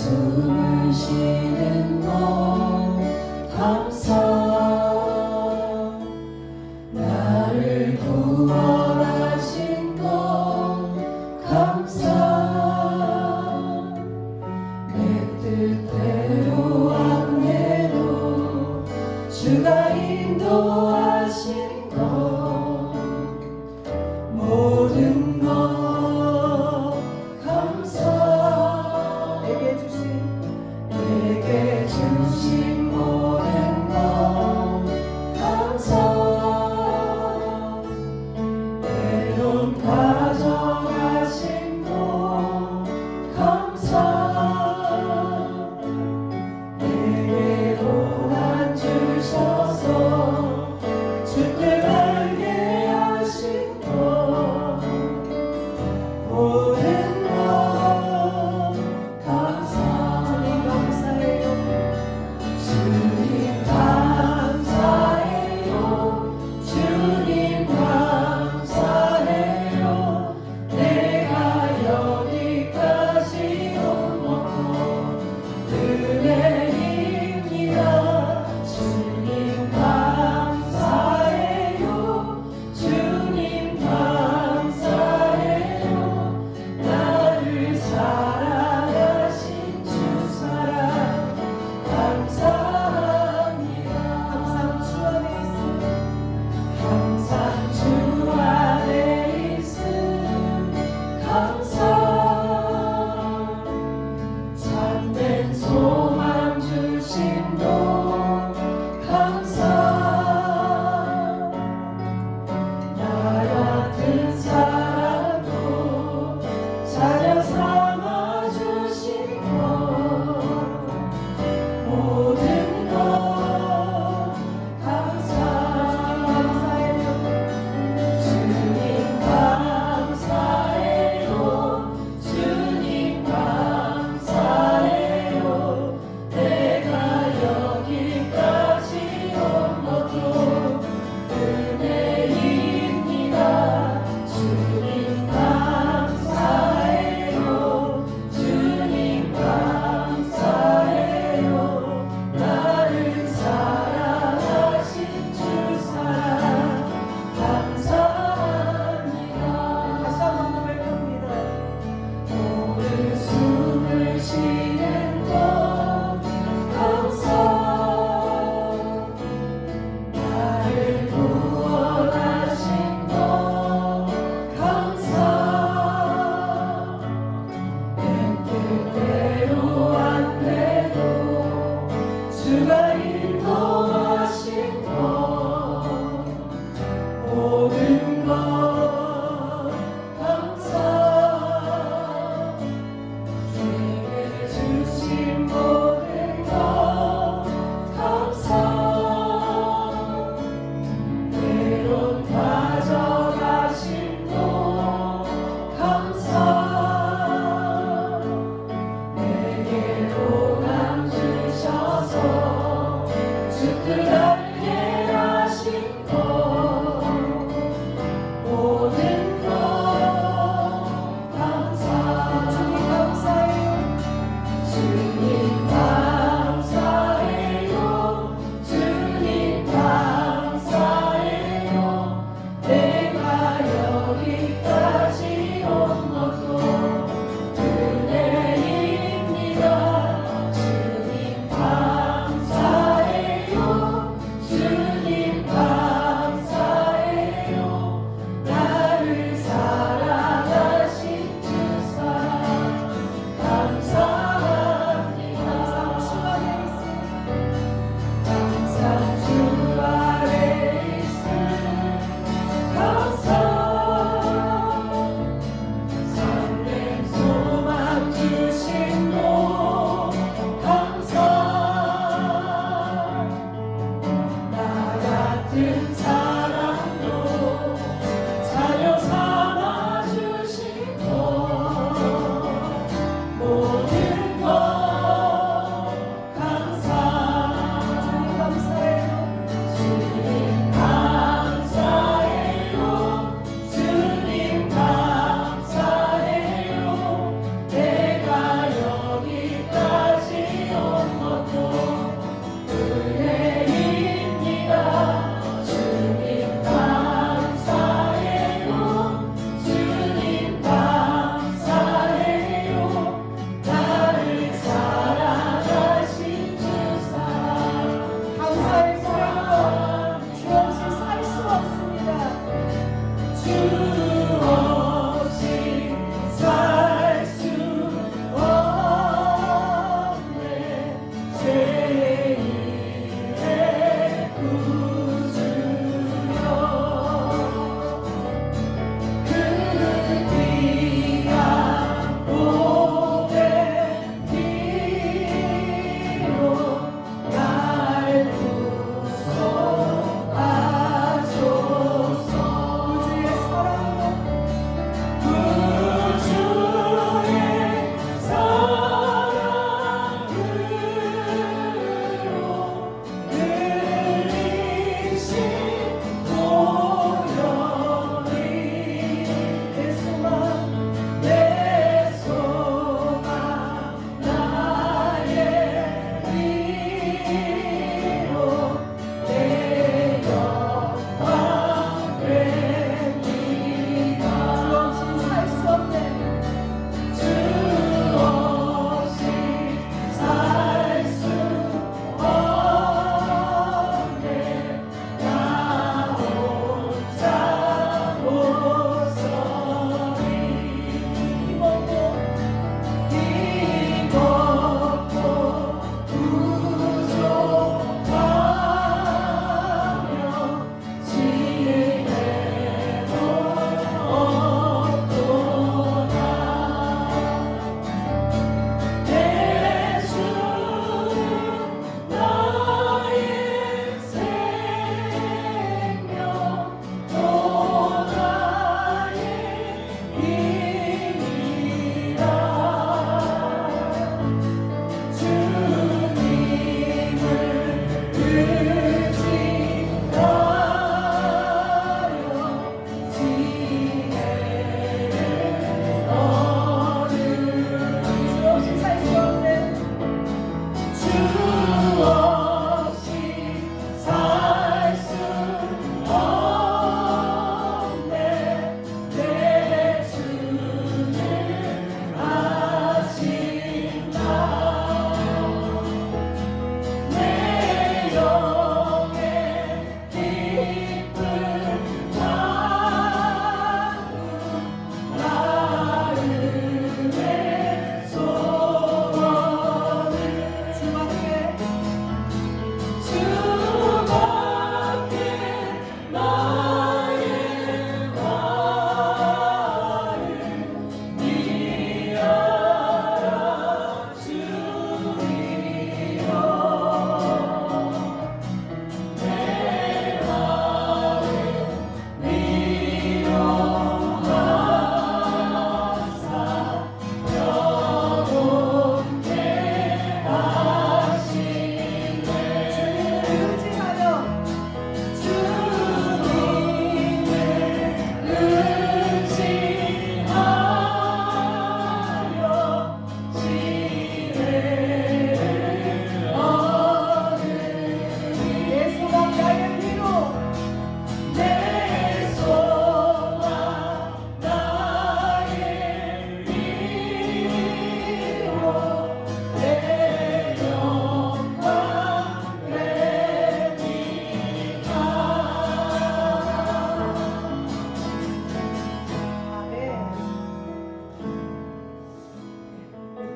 숨을 쉬는 건 감사, 나를 구원하신 건 감사, 내 뜻대로 안 해도 주가 인도하신 것 모든 것 감사, 내게 주신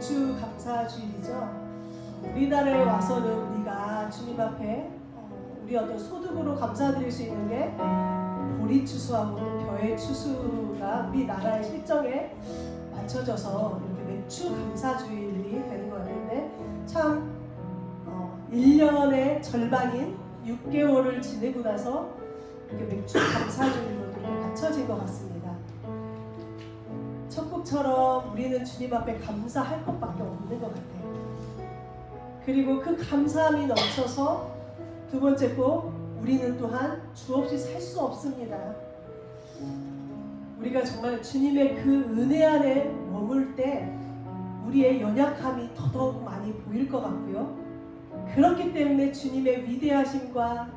맥주 감사주일이죠. 우리나라에 와서는 우리가 주님 앞에 우리 어떤 소득으로 감사드릴 수 있는 게 보리 추수하고 벼의 추수가 우리나라의 실정에 맞춰져서 이렇게 맥주 감사주일이 되는 것 같은데 참 1년의 절반인 6개월을 지내고 나서 이렇게 맥주 감사주일로 이렇게 맞춰진 것 같습니다. 천국처럼 우리는 주님 앞에 감사할 것밖에 없는 것 같아요. 그리고 그 감사함이 넘쳐서 두 번째 꼭 우리는 또한 주 없이 살 수 없습니다. 우리가 정말 주님의 그 은혜 안에 머물 때 우리의 연약함이 더더욱 많이 보일 것 같고요. 그렇기 때문에 주님의 위대하심과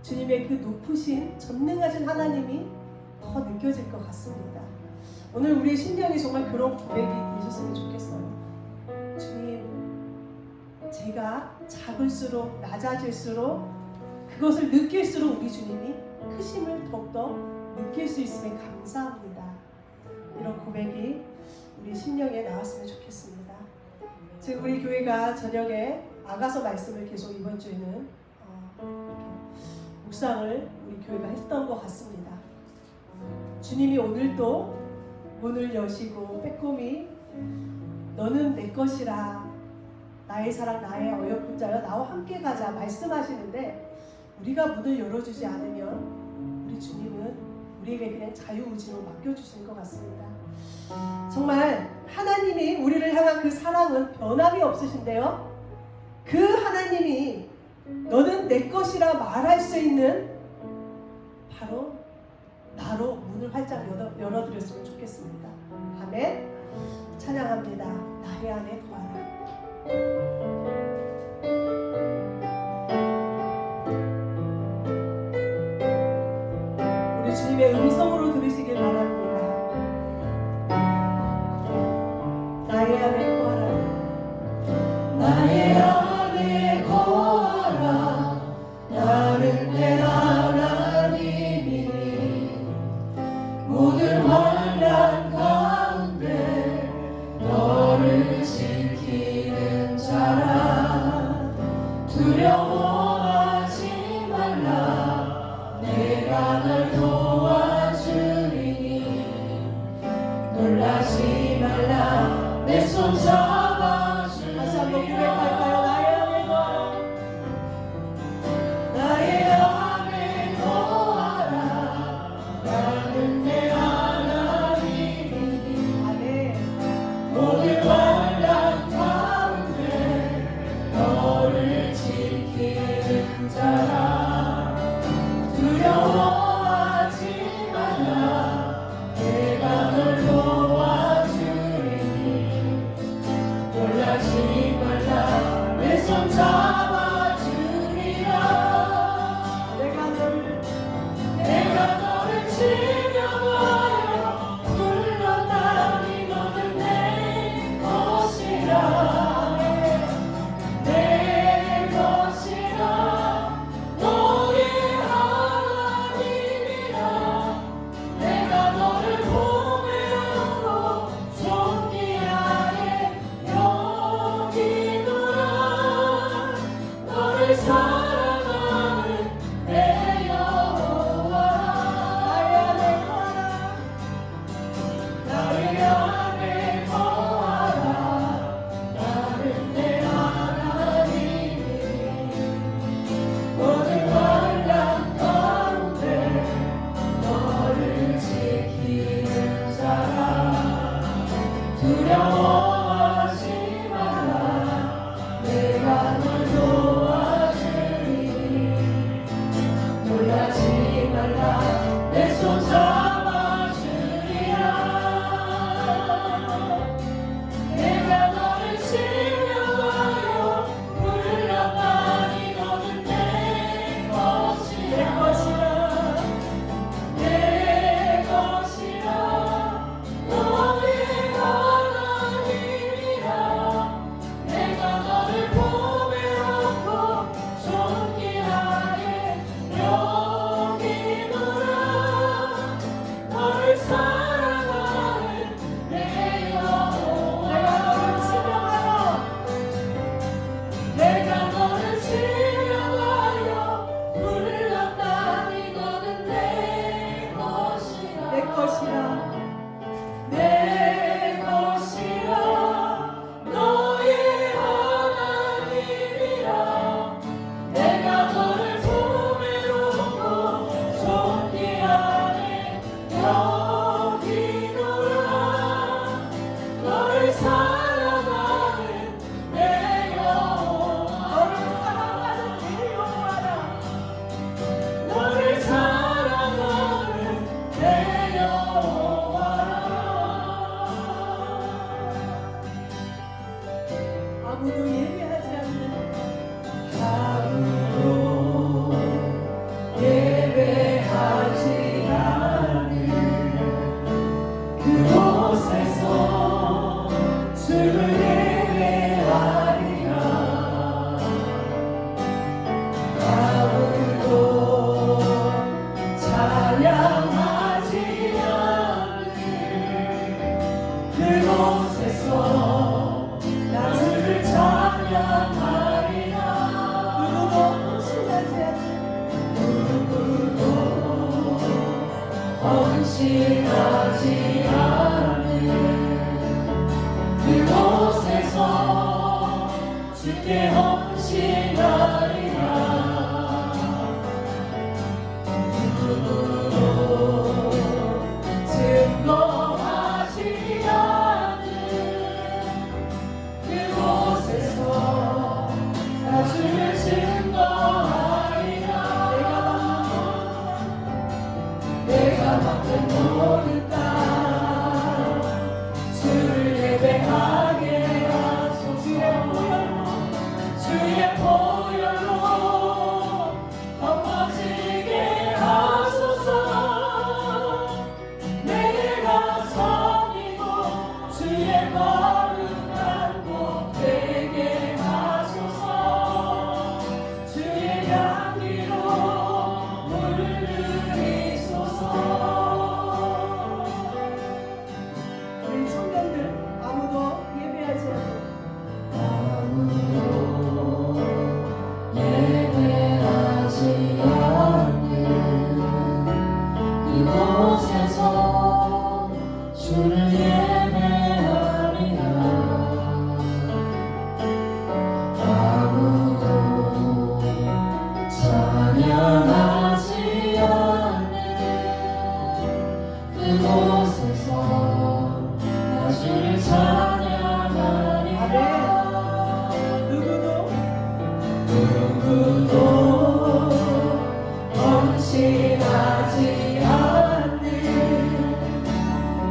주님의 그 높으신 전능하신 하나님이 더 느껴질 것 같습니다. 오늘 우리의 심령이 정말 그런 고백이 되셨으면 좋겠어요. 주님, 제가 작을수록 낮아질수록 그것을 느낄수록 우리 주님이 크심을 더욱더 느낄 수 있음에 감사합니다. 이런 고백이 우리 심령에 나왔으면 좋겠습니다. 지금 우리 교회가 저녁에 아가서 말씀을 계속 이번 주에는 묵상을 우리 교회가 했던 것 같습니다. 주님이 오늘도 문을 여시고 빼꼼히 너는 내 것이라 나의 사랑 나의 어여쁜 자여 나와 함께 가자 말씀하시는데 우리가 문을 열어주지 않으면 우리 주님은 우리에게 그냥 자유의지로 맡겨주시는 것 같습니다. 정말 하나님이 우리를 향한 그 사랑은 변함이 없으신데요. 그 하나님이 너는 내 것이라 말할 수 있는 바로 나로 문을 활짝 열어드렸으면 좋겠습니다. 아멘. 찬양합니다. 나의 안에 거하라. 우리 주님의 음성으로 들으시길 바랍니다. 나의 안에 거하라. 나의 안에 거하라. 나는 내 하나님이니 모든 환난 가운데 너를 지키는 자라. 두려워하지 말라. 내가 널 도와주리니 놀라지 말라. 내 손 주를 예배하리라. 아무도 찬양하지 않는 그곳에서 나 주를 찬양하리라. 누구도 헌신하지 않는 누구도 헌신하지 않는 그곳에서 주께 헌신하리라. 누구도 증거하지 않는 그곳에서 나 주를 증거하리라. 내가 맡은 모든 땅 주를 예배하게 하소서. 주의 보혈로 덮어지게 하소서. 내가 섬기고 주의 거룩한 곳 되게 하소서. 주의 향기로 물들이소서. 우리 청년들 아무도 예배하지 않는 아무도 예배하지 않는 그곳에서 주를 예배하리라. 아무도 찬양하지 않는 그곳에서 나 주를 찬양하리라. 누구도 헌신하지 않는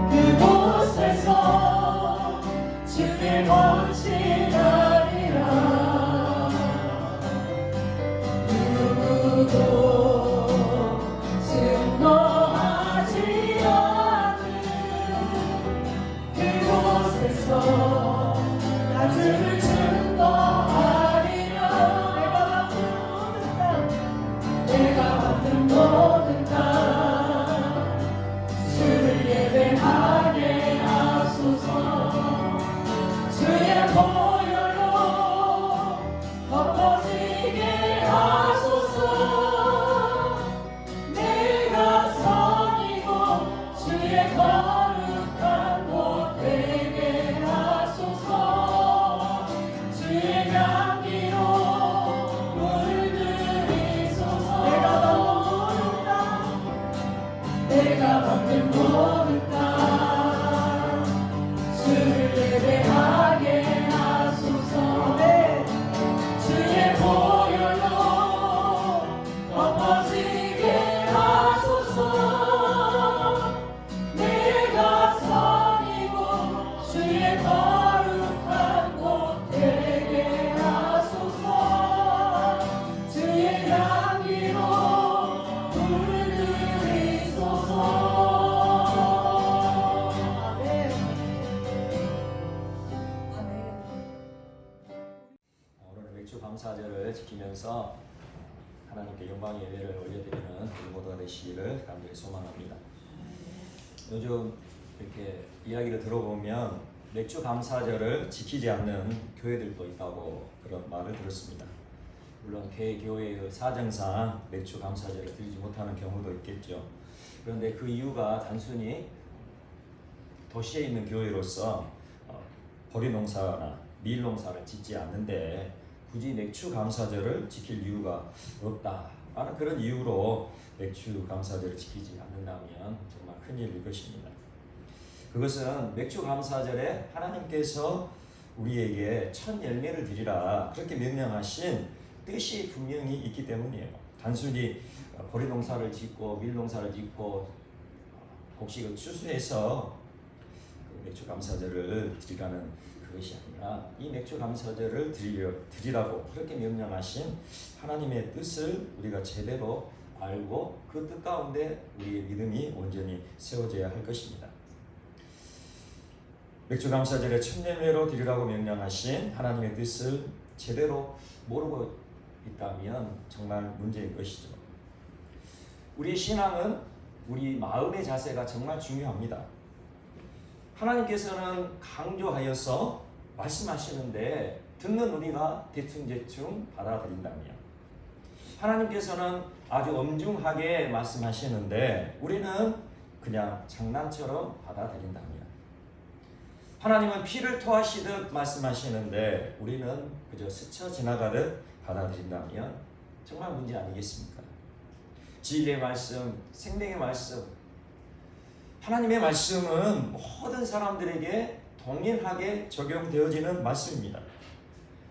그곳에서 주께 헌신하리라. 누구도 증거하지 않는 그곳에서 나 주를 증거하리라. 내가 받는 모든 땅 주를 예배하게 하소서. 주의 보혈로 덮어지게 하소서. 내가 섬기고 주의 거룩한 곳 되게 하소서. 주의 향기로 물들이소서. 내가 받는 모든 땅 주를 예배하게 하소서. 주의 보혈로 덮어지게 하소서. 내가 섬기고 주의 거룩한 곳 되게 하소서. 주의 향기로 물들이소서. 아멘. 아멘. 오늘 맥주 감사절을 지키면서 하나님께 영광의 예배를 올려드리는 우리 모두가 되시기를 간절히 소망합니다. 요즘 이렇게 이야기를 들어보면 맥주 감사절을 지키지 않는 교회들도 있다고 그런 말을 들었습니다. 물론 교회의 사정상 맥주 감사절을 드리지 못하는 경우도 있겠죠. 그런데 그 이유가 단순히 도시에 있는 교회로서 보리 농사나 밀 농사를 짓지 않는데 굳이 맥주 감사절을 지킬 이유가 없다라는 그런 이유로 맥주 감사절을 지키지 않는다면 정말 큰일일 것입니다. 그것은 맥주 감사절에 하나님께서 우리에게 첫 열매를 드리라 그렇게 명령하신 뜻이 분명히 있기 때문이에요. 단순히 보리 농사를 짓고 밀 농사를 짓고 곡식을 추수해서 맥주 감사절을 드리라는 그것이 아니라 이 맥주 감사절을 드리라고 그렇게 명령하신 하나님의 뜻을 우리가 제대로 알고 그 뜻 가운데 우리의 믿음이 온전히 세워져야 할 것입니다. 맥주 감사절에 첫 열매로 드리라고 명령하신 하나님의 뜻을 제대로 모르고 있다면 정말 문제인 것이죠. 우리의 신앙은 우리 마음의 자세가 정말 중요합니다. 하나님께서는 강조하여서 말씀하시는데 듣는 우리가 대충대충 받아들인다면, 하나님께서는 아주 엄중하게 말씀하시는데 우리는 그냥 장난처럼 받아들인다면, 하나님은 피를 토하시듯 말씀하시는데 우리는 그저 스쳐 지나가듯 받아들인다면 정말 문제 아니겠습니까? 진리의 말씀, 생명의 말씀, 하나님의 말씀은 모든 사람들에게 동일하게 적용되어지는 말씀입니다.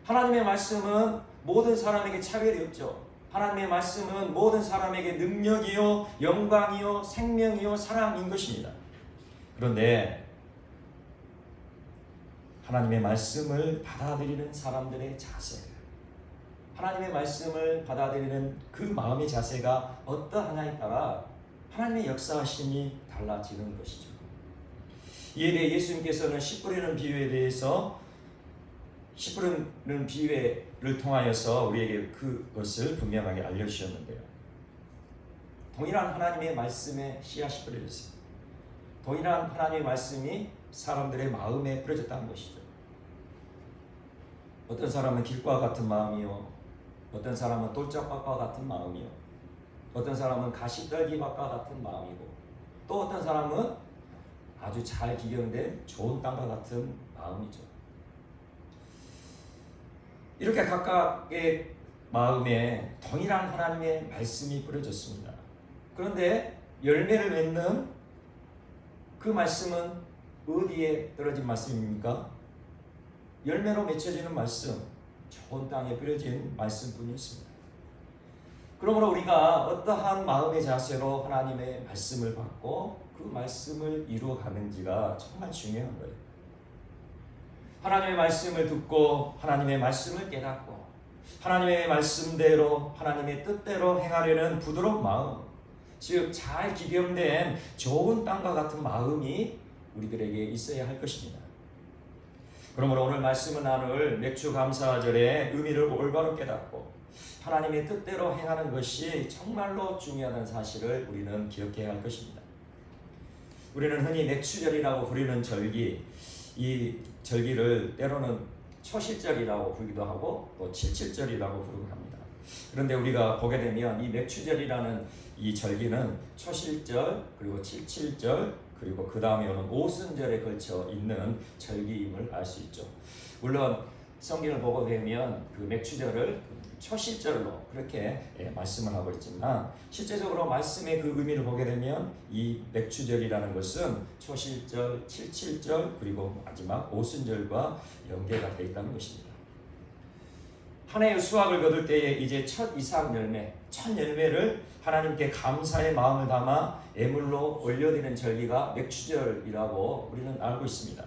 하나님의 말씀은 모든 사람에게 차별이 없죠. 하나님의 말씀은 모든 사람에게 능력이요, 영광이요, 생명이요, 사랑인 것입니다. 그런데 하나님의 말씀을 받아들이는 사람들의 자세, 하나님의 말씀을 받아들이는 그 마음의 자세가 어떠하냐에 따라 하나님의 역사하심이 달라지는 것이죠. 이에 대해 예수님께서는 씨 뿌리는 비유에 대해서, 씨 뿌리는 비유를 통하여서 우리에게 그것을 분명하게 알려주셨는데요. 동일한 하나님의 말씀에 씨앗이 뿌려졌어요. 동일한 하나님의 말씀이 사람들의 마음에 뿌려졌다는 것이죠. 어떤 사람은 길과 같은 마음이요, 어떤 사람은 돌짝밭과 같은 마음이요, 어떤 사람은 가시떨기밭과 같은 마음이고, 또 어떤 사람은 아주 잘 기경된 좋은 땅과 같은 마음이죠. 이렇게 각각의 마음에 동일한 하나님의 말씀이 뿌려졌습니다. 그런데 열매를 맺는 그 말씀은 어디에 떨어진 말씀입니까? 열매로 맺혀지는 말씀, 좋은 땅에 뿌려진 말씀뿐이 있습니다. 그러므로 우리가 어떠한 마음의 자세로 하나님의 말씀을 받고 그 말씀을 이루어가는지가 정말 중요한 거예요. 하나님의 말씀을 듣고 하나님의 말씀을 깨닫고 하나님의 말씀대로 하나님의 뜻대로 행하려는 부드러운 마음, 즉 잘 기경된 좋은 땅과 같은 마음이 우리들에게 있어야 할 것입니다. 그러므로 오늘 말씀을 나눌 맥주 감사절의 의미를 올바로 깨닫고 하나님의 뜻대로 행하는 것이 정말로 중요하다는 사실을 우리는 기억해야 할 것입니다. 우리는 흔히 맥주절이라고 부르는 절기, 이 절기를 때로는 초실절이라고 부르기도 하고 또 칠칠절이라고 부르기도 합니다. 그런데 우리가 보게 되면 이 맥주절이라는 이 절기는 초실절, 그리고 칠칠절, 그리고 그 다음에 오는 오순절에 걸쳐 있는 절기임을 알 수 있죠. 물론 성경을 보고 되면 그 맥주절을 초실절로 그렇게 말씀을 하고 있지만, 실제적으로 말씀의 그 의미를 보게 되면 이 맥주절이라는 것은 초실절, 칠칠절, 그리고 마지막 오순절과 연계가 되어 있다는 것입니다. 한 해의 수확을 거둘 때에 이제 첫 이삭 열매, 첫 열매를 하나님께 감사의 마음을 담아 예물로 올려드리는 절기가 맥주절이라고 우리는 알고 있습니다.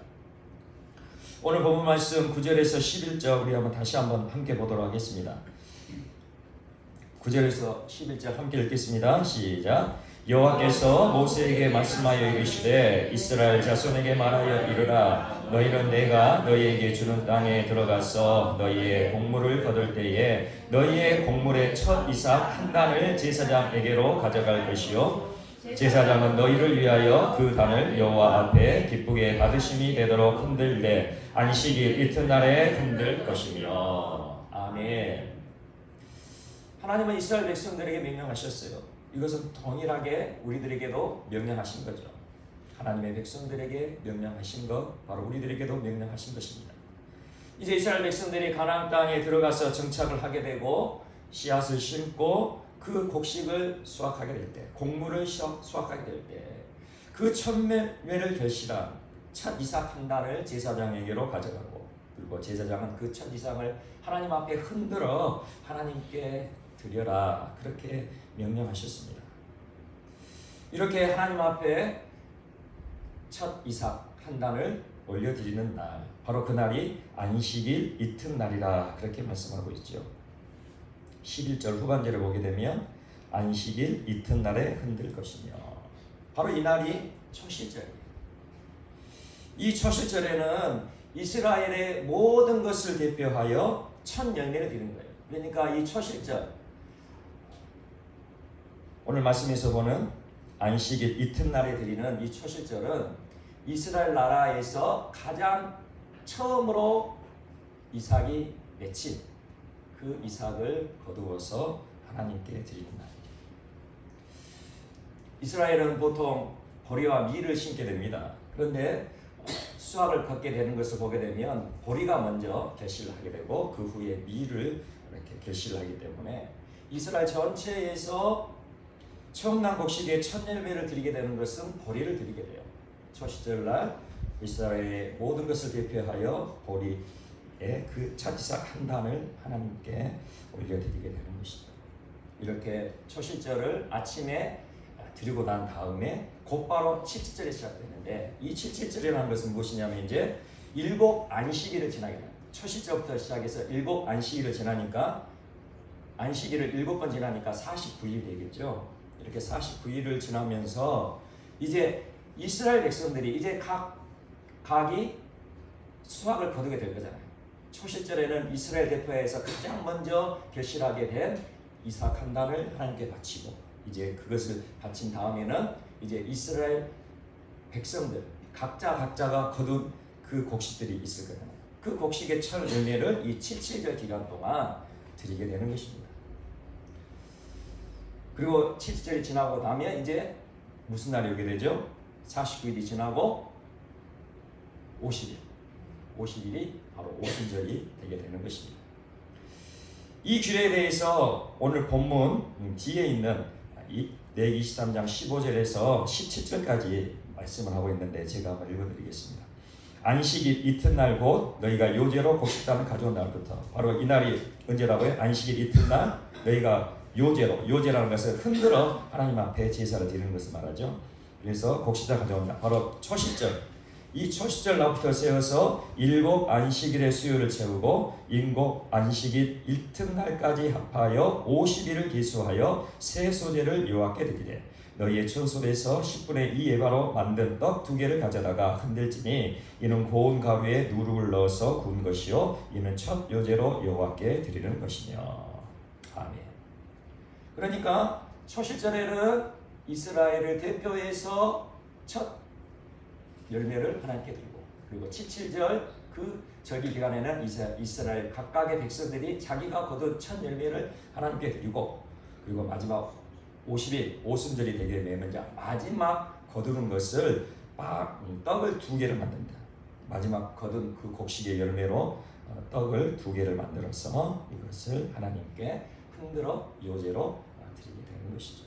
오늘 본문 말씀 9절에서 11절 우리 한번 다시 한번 함께 보도록 하겠습니다. 9절에서 11절 함께 읽겠습니다. 시작. 여호와께서 모세에게 말씀하여 이르시되 이스라엘 자손에게 말하여 이르라. 너희는 내가 너희에게 주는 땅에 들어가서 너희의 곡물을 거둘 때에 너희의 곡물의 첫 이삭 한 단을 제사장에게로 가져갈 것이요, 제사장은 너희를 위하여 그 단을 여호와 앞에 기쁘게 받으심이 되도록 흔들되 안식일 이튿날에 흔들 것이며. 아멘. 하나님은 이스라엘 백성들에게 명령하셨어요. 이것은 동일하게 우리들에게도 명령하신 거죠. 하나님의 백성들에게 명령하신 것, 바로 우리들에게도 명령하신 것입니다. 이제 이스라엘 백성들이 가나안 땅에 들어가서 정착을 하게 되고 씨앗을 심고 그 곡식을 수확하게 될 때, 곡물을 수확하게 될 때, 그 첫 열매를 결실한 첫 이삭 한 단을 제사장에게로 가져가고, 그리고 제사장은 그 첫 이삭을 하나님 앞에 흔들어 하나님께 드려라, 그렇게 명령하셨습니다. 이렇게 하나님 앞에 첫 이삭 한 단을 올려드리는 날, 바로 그날이 안식일 이튿날이라 그렇게 말씀하고 있죠. 11절 후반절을 보게 되면 안식일 이튿날에 흔들 것이며, 바로 이 날이 초실절이에요. 이 초실절에는 이스라엘의 모든 것을 대표하여 첫 열매를 드리는 거예요. 그러니까 이 초실절, 오늘 말씀에서 보는 안식일 이튿날에 드리는 이 초실절은 이스라엘 나라에서 가장 처음으로 이삭이 맺힌 그 이삭을 거두어서 하나님께 드리는 날입니다. 이스라엘은 보통 보리와 밀을 심게 됩니다. 그런데 수확을 걷게 되는 것을 보게 되면 보리가 먼저 결실을 하게 되고 그 후에 밀을 이렇게 결실을 하기 때문에 이스라엘 전체에서 처음 난 곡식의 첫 열매를 드리게 되는 것은 보리를 드리게 돼요. 초시절날 이스라엘의 모든 것을 대표하여 보리의 그 첫 이삭 한 단을 하나님께 올려드리게 되는 것이죠. 이렇게 초실절을 아침에 드리고 난 다음에 곧바로 칠칠절이 시작되는데, 이 칠칠절이라는 것은 무엇이냐면 이제 일곱 안식일을 지나게 됩니다. 초실절부터 시작해서 일곱 안식일을 지나니까, 안식일을 7번 지나니까 49일 되겠죠. 이렇게 49일을 지나면서 이제 이스라엘 백성들이 이제 각이 수확을 거두게 될 거잖아요. 초실절에는 이스라엘 대표에서 가장 먼저 결실하게 된 이삭 한 단을 하나님께 바치고, 이제 그것을 바친 다음에는 이제 이스라엘 백성들 각자가 거둔 그 곡식들이 있을 거잖아요. 그 곡식의 첫 열매를 이 칠칠절 기간 동안 드리게 되는 것입니다. 그리고 칠칠절이 지나고 나면 이제 무슨 날이 오게 되죠? 49일이 지나고 50일이 바로 오순절이 되게 되는 것입니다. 이 규례에 대해서 오늘 본문 뒤에 있는 레위기 23장 15절에서 17절까지 말씀을 하고 있는데 제가 한번 읽어드리겠습니다. 안식일 이튿날 곧 너희가 요제로 곡식단을 가져온 날부터, 바로 이 날이 언제라고요? 안식일 이튿날 너희가 요제라는 것은 흔들어 하나님 앞에 제사를 드리는 것을 말하죠. 그래서 곡식단 가져온 날, 바로 초실절, 이 초실절 날부터 세워서 7 안식일의 수요를 채우고 7 안식일 이튿날까지 합하여 50일을 기수하여 새 소재를 여호와께 드리되, 너희의 처소에서 10분의 2 에바로 만든 떡 2개를 가져다가 흔들지니 이는 고운 가루에 누룩을 넣어서 구운 것이요 이는 첫 요제로 여호와께 드리는 것이며. 아멘. 그러니까 초실절에는 이스라엘을 대표해서 첫 열매를 하나님께 드리고, 그리고 칠칠절 그 절기 기간에는 이스라엘 각각의 백성들이 자기가 거둔 첫 열매를 하나님께 드리고, 그리고 마지막 50일 오순절이 되게 되면 마지막 거두는 것을 떡을 2개를 만든다. 마지막 거둔 그 곡식의 열매로 떡을 2개를 만들어서 이것을 하나님께 흔들어 요제로 드리게 되는 것이죠.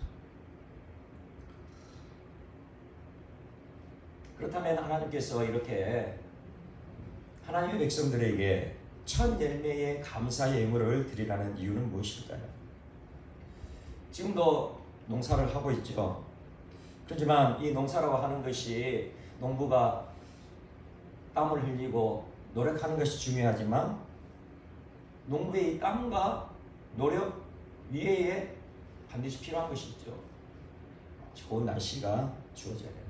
그렇다면 하나님께서 이렇게 하나님의 백성들에게 첫 열매의 감사의 예물을 드리라는 이유는 무엇일까요? 지금도 농사를 하고 있죠. 그렇지만 이 농사라고 하는 것이 농부가 땀을 흘리고 노력하는 것이 중요하지만, 농부의 땀과 노력 위에 반드시 필요한 것이 있죠. 좋은 날씨가 주어져야 됩니다.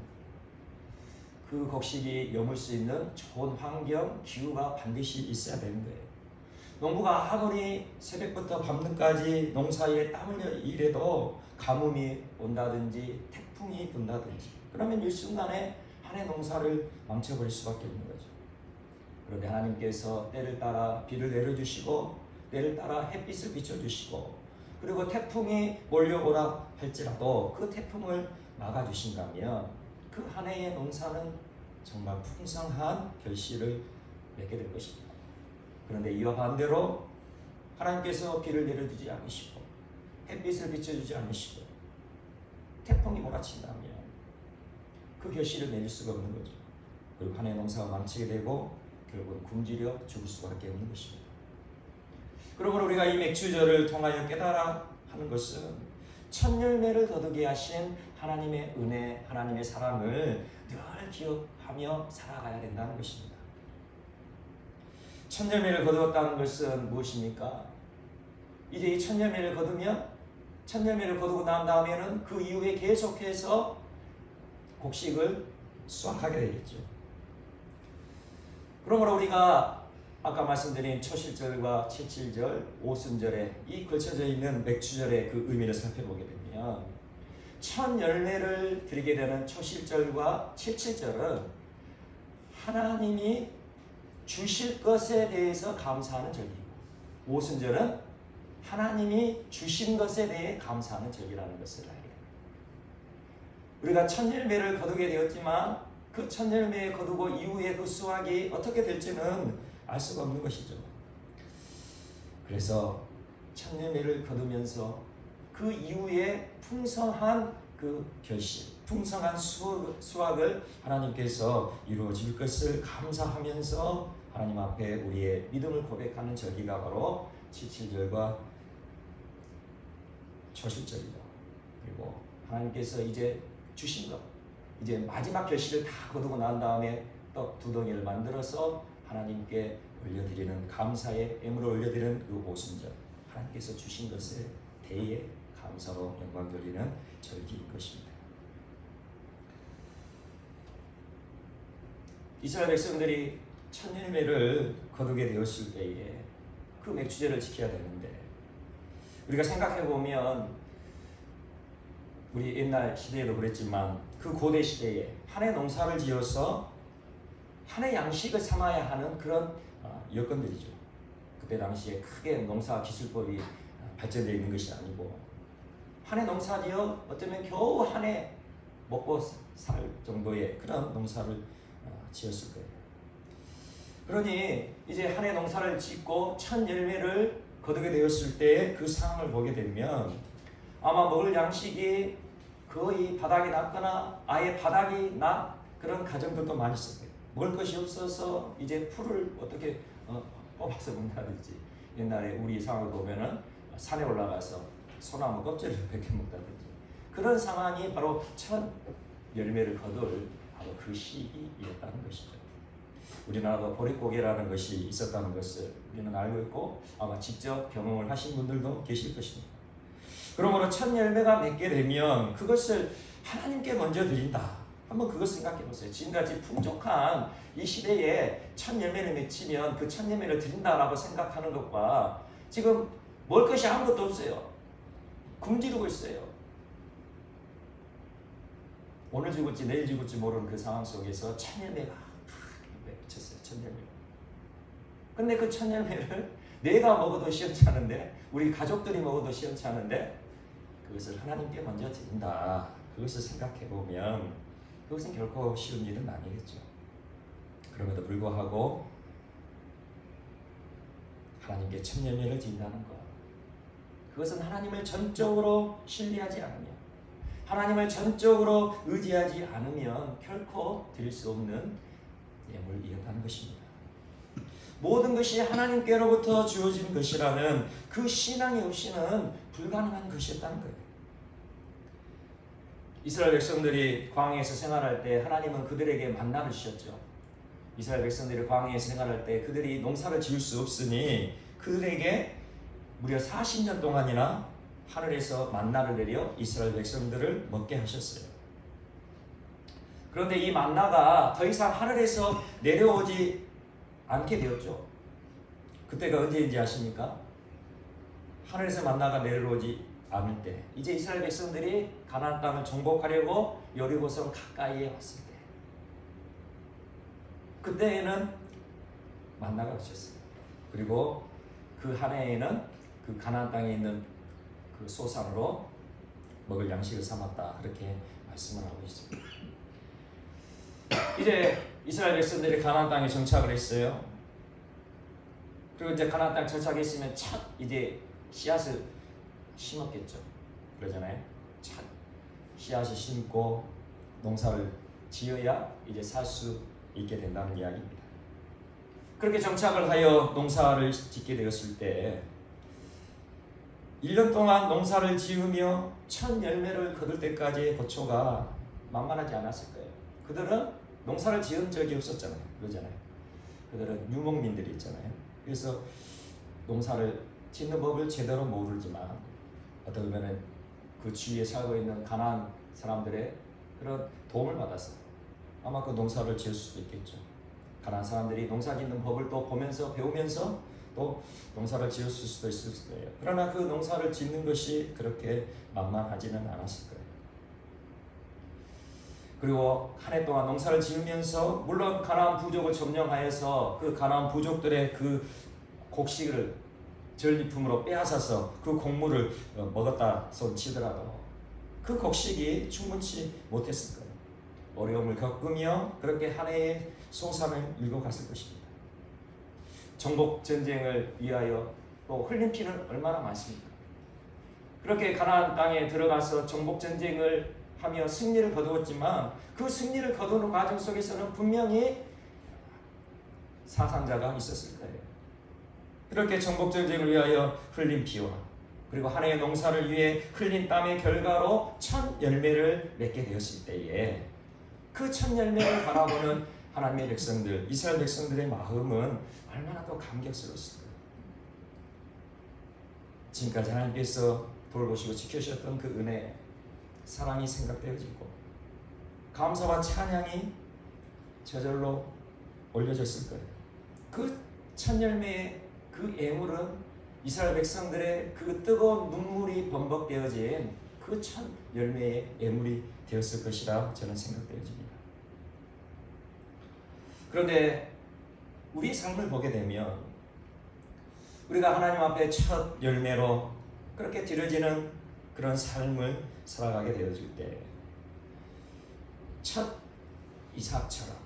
그 곡식이 여물 수 있는 좋은 환경, 기후가 반드시 있어야 되는 거예요. 농부가 아무리 새벽부터 밤늦까지 농사에 땀을 일해도 가뭄이 온다든지 태풍이 분다든지, 그러면 일순간에 한 해 농사를 망쳐버릴 수밖에 없는 거죠. 그런데 하나님께서 때를 따라 비를 내려주시고 때를 따라 햇빛을 비춰주시고, 그리고 태풍이 몰려오라 할지라도 그 태풍을 막아주신다면 그 한 해의 농사는 정말 풍성한 결실을 맺게 될 것입니다. 그런데 이와 반대로 하나님께서 비를 내려주지 않으시고 햇빛을 비춰주지 않으시고 태풍이 몰아친다면 그 결실을 맺을 수가 없는 거죠. 그리고 한 해 농사가 망치게 되고 결국은 굶주려 죽을 수밖에 없는 것입니다. 그러므로 우리가 이 맥주절을 통하여 깨달아 하는 것은 첫 열매를 거두게 하신 하나님의 은혜, 하나님의 사랑을 늘 기억하며 살아가야 된다는 것입니다. 첫 열매를 거두었다는 것은 무엇입니까? 이제 이 첫 열매를 거두면, 첫 열매를 거두고 난 다음에는 그 이후에 계속해서 곡식을 수확하게 되겠죠. 그러므로 우리가 아까 말씀드린 초실절과 칠칠절, 오순절에 이 걸쳐져 있는 맥주절의 그 의미를 살펴보게 되면 첫 열매를 드리게 되는 초실절과 칠칠절은 하나님이 주실 것에 대해서 감사하는 절기고, 오순절은 하나님이 주신 것에 대해 감사하는 절기라는 것을 알게 됩니다. 우리가 첫 열매를 거두게 되었지만 그 첫 열매 거두고 이후에 그 수확이 어떻게 될지는 알 수가 없는 것이죠. 그래서 첫 열매를 거두면서 그 이후에 풍성한 그 결실, 풍성한 수확을 하나님께서 이루어질 것을 감사하면서 하나님 앞에 우리의 믿음을 고백하는 절기가 바로 칠칠절과 초실절이죠. 그리고 하나님께서 이제 주신 것, 이제 마지막 결실을 다 거두고 난 다음에 떡 두 덩이를 만들어서 하나님께 올려드리는, 감사의 예물을 올려드리는 그 오순절, 하나님께서 주신 것에 대해 감사로 영광 돌리는 절기인 것입니다. 이스라엘 백성들이 첫 열매를 거두게 되었을 때에 그 맥주제를 지켜야 되는데, 우리가 생각해 보면 우리 옛날 시대에도 그랬지만 그 고대 시대에 한 해 농사를 지어서 한 해 양식을 삼아야 하는 그런 여건들이죠. 그때 당시에 크게 농사 기술법이 발전되어 있는 것이 아니고 한 해 농사 지어 어쩌면 겨우 한 해 먹고 살 정도의 그런 농사를 지었을 거예요. 그러니 이제 한 해 농사를 짓고 첫 열매를 거두게 되었을 때 그 상황을 보게 되면 아마 먹을 양식이 거의 바닥이 났거나 아예 바닥이 나 그런 가정들도 많이 있을 거예요. 먹을 것이 없어서 이제 풀을 어떻게 뽑아서 먹는다든지, 옛날에 우리 상황을 보면은 산에 올라가서 소나무 껍질을 벗겨 먹다든지, 그런 상황이 바로 첫 열매를 거둘 바로 그 시기였다는 것이죠. 우리나라도 보릿고개라는 것이 있었다는 것을 우리는 알고 있고 아마 직접 경험을 하신 분들도 계실 것입니다. 그러므로 첫 열매가 맺게 되면 그것을 하나님께 먼저 드린다. 한번 그것 생각해 보세요. 지금까지 풍족한 이 시대에 첫 열매를 맺히면 그 첫 열매를 드린다라고 생각하는 것과 지금 먹을 것이 아무것도 없어요. 굶주리고 있어요. 오늘 죽을지 내일 죽을지 모르는 그 상황 속에서 첫 열매가 맺혔어요. 첫 열매. 근데 그 첫 열매를 내가 먹어도 시원치 않은데, 우리 가족들이 먹어도 시원치 않은데 그것을 하나님께 먼저 드린다. 그것을 생각해 보면 그것은 결코 쉬운 일은 아니겠죠. 그럼에도 불구하고 하나님께 첫 열매를 드린다는 것, 그것은 하나님을 전적으로 신뢰하지 않으면, 하나님을 전적으로 의지하지 않으면 결코 드릴 수 없는 예물이었다는 것입니다. 모든 것이 하나님께로부터 주어진 것이라는 그 신앙이 없이는 불가능한 것이었다는 거예요. 이스라엘 백성들이 광야에서 생활할 때 하나님은 그들에게 만나를 주셨죠. 이스라엘 백성들이 광야에서 생활할 때 그들이 농사를 지을 수 없으니 그들에게 무려 40년 동안이나 하늘에서 만나를 내려 이스라엘 백성들을 먹게 하셨어요. 그런데 이 만나가 더 이상 하늘에서 내려오지 않게 되었죠. 그때가 언제인지 아십니까? 하늘에서 만나가 내려오지 않을 때, 이제 이스라엘 백성들이 가나안 땅을 정복하려고 여리고성 가까이에 왔을 때, 그때에는 만나가 없었어요. 그리고 그 한 해에는 그 가나안 땅에 있는 그 소산으로 먹을 양식을 삼았다, 그렇게 말씀을 하고 있습니다. 이제 이스라엘 백성들이 가나안 땅에 정착을 했어요. 그리고 이제 가나안 땅 정착했으면 첫 이제 씨앗을 심었겠죠. 그러잖아요. 첫 씨앗을 심고 농사를 지어야 이제 살 수 있게 된다는 이야기입니다. 그렇게 정착을 하여 농사를 짓게 되었을 때 1년 동안 농사를 지으며 첫 열매를 거둘 때까지의 고초가 만만하지 않았을 거예요. 그들은 농사를 지은 적이 없었잖아요. 그러잖아요. 그들은 유목민들이 있잖아요. 그래서 농사를 짓는 법을 제대로 모르지만 어떻게 보면 그 주위에 살고 있는 가나안 사람들의 그런 도움을 받았어요. 아마 그 농사를 지을 수도 있겠죠. 가난한 사람들이 농사 짓는 법을 또 보면서 배우면서 또 농사를 지었을 수도 있을 거예요. 그러나 그 농사를 짓는 것이 그렇게 만만하지는 않았을 거예요. 그리고 한 해 동안 농사를 지으면서 물론 가나안 부족을 점령하여서 그 가나안 부족들의 그 곡식을 전리품으로 빼앗아서 그 곡물을 먹었다 손치더라도 그 곡식이 충분치 못했을 거예요. 어려움을 겪으며 그렇게 한 해의 송산을 일고 갔을 것입니다. 정복 전쟁을 위하여 또 흘린 피는 얼마나 많습니까? 그렇게 가나안 땅에 들어가서 정복 전쟁을 하며 승리를 거두었지만 그 승리를 거두는 과정 속에서는 분명히 사상자가 있었을 거예요. 그렇게 정복 전쟁을 위하여 흘린 피와 그리고 한 해의 농사를 위해 흘린 땀의 결과로 첫 열매를 맺게 되었을 때에 그 첫 열매를 바라보는 하나님의 백성들, 이스라엘 백성들의 마음은 얼마나 또 감격스러웠을까요? 지금까지 하나님께서 돌보시고 지켜주셨던 그 은혜, 사랑이 생각되어지고 감사와 찬양이 저절로 올려졌을 거예요. 그 첫 열매의 그 애물은 이스라엘 백성들의 그 뜨거운 눈물이 범벅되어진 그 첫 열매의 애물이 되었을 것이라 저는 생각되어집니다. 그런데 우리 삶을 보게 되면 우리가 하나님 앞에 첫 열매로 그렇게 드려지는 그런 삶을 살아가게 되어질 때 첫 이삭처럼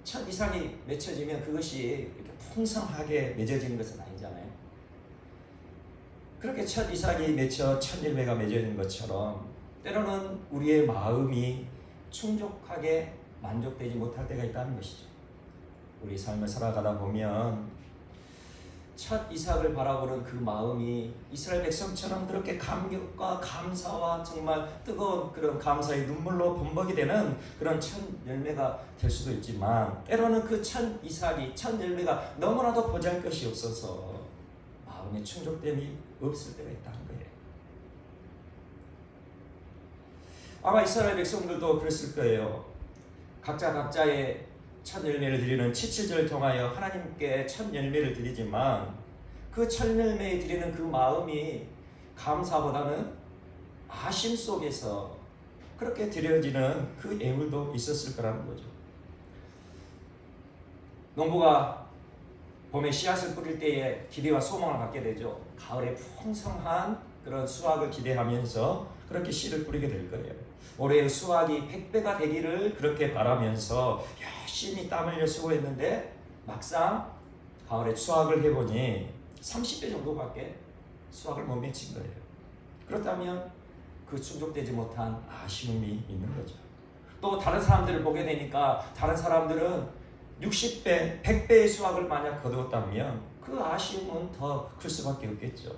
첫 이삭이 맺혀지면 그것이 이렇게 풍성하게 맺어지는 것은 아니잖아요. 그렇게 첫 이삭이 맺혀 첫 열매가 맺어지는 것처럼 때로는 우리의 마음이 충족하게 만족되지 못할 때가 있다는 것이죠. 우리 삶을 살아가다 보면 첫 이삭을 바라보는 그 마음이 이스라엘 백성처럼 그렇게 감격과 감사와 정말 뜨거운 그런 감사의 눈물로 범벅이 되는 그런 첫 열매가 될 수도 있지만 때로는 그 첫 이삭이 첫 열매가 너무나도 보잘것이 없어서 마음의 충족됨이 없을 때가 있다는 거예요. 아마 이스라엘 백성들도 그랬을 거예요. 각자의 첫 열매를 드리는 칠칠절을 통하여 하나님께 첫 열매를 드리지만 그 첫 열매에 드리는 그 마음이 감사보다는 아심 속에서 그렇게 드려지는 그 애물도 있었을 거라는 거죠. 농부가 봄에 씨앗을 뿌릴 때에 기대와 소망을 갖게 되죠. 가을에 풍성한 그런 수확을 기대하면서 그렇게 씨를 뿌리게 될 거예요. 올해의 수확이 100배가 되기를 그렇게 바라면서 열심히 땀 흘려 수고했는데 막상 가을에 수확을 해보니 30배 정도밖에 수확을 못 맺힌 거예요. 그렇다면 그 충족되지 못한 아쉬움이 있는 거죠. 또 다른 사람들을 보게 되니까 다른 사람들은 60배, 100배의 수확을 만약 거두었다면 그 아쉬움은 더 클 수밖에 없겠죠.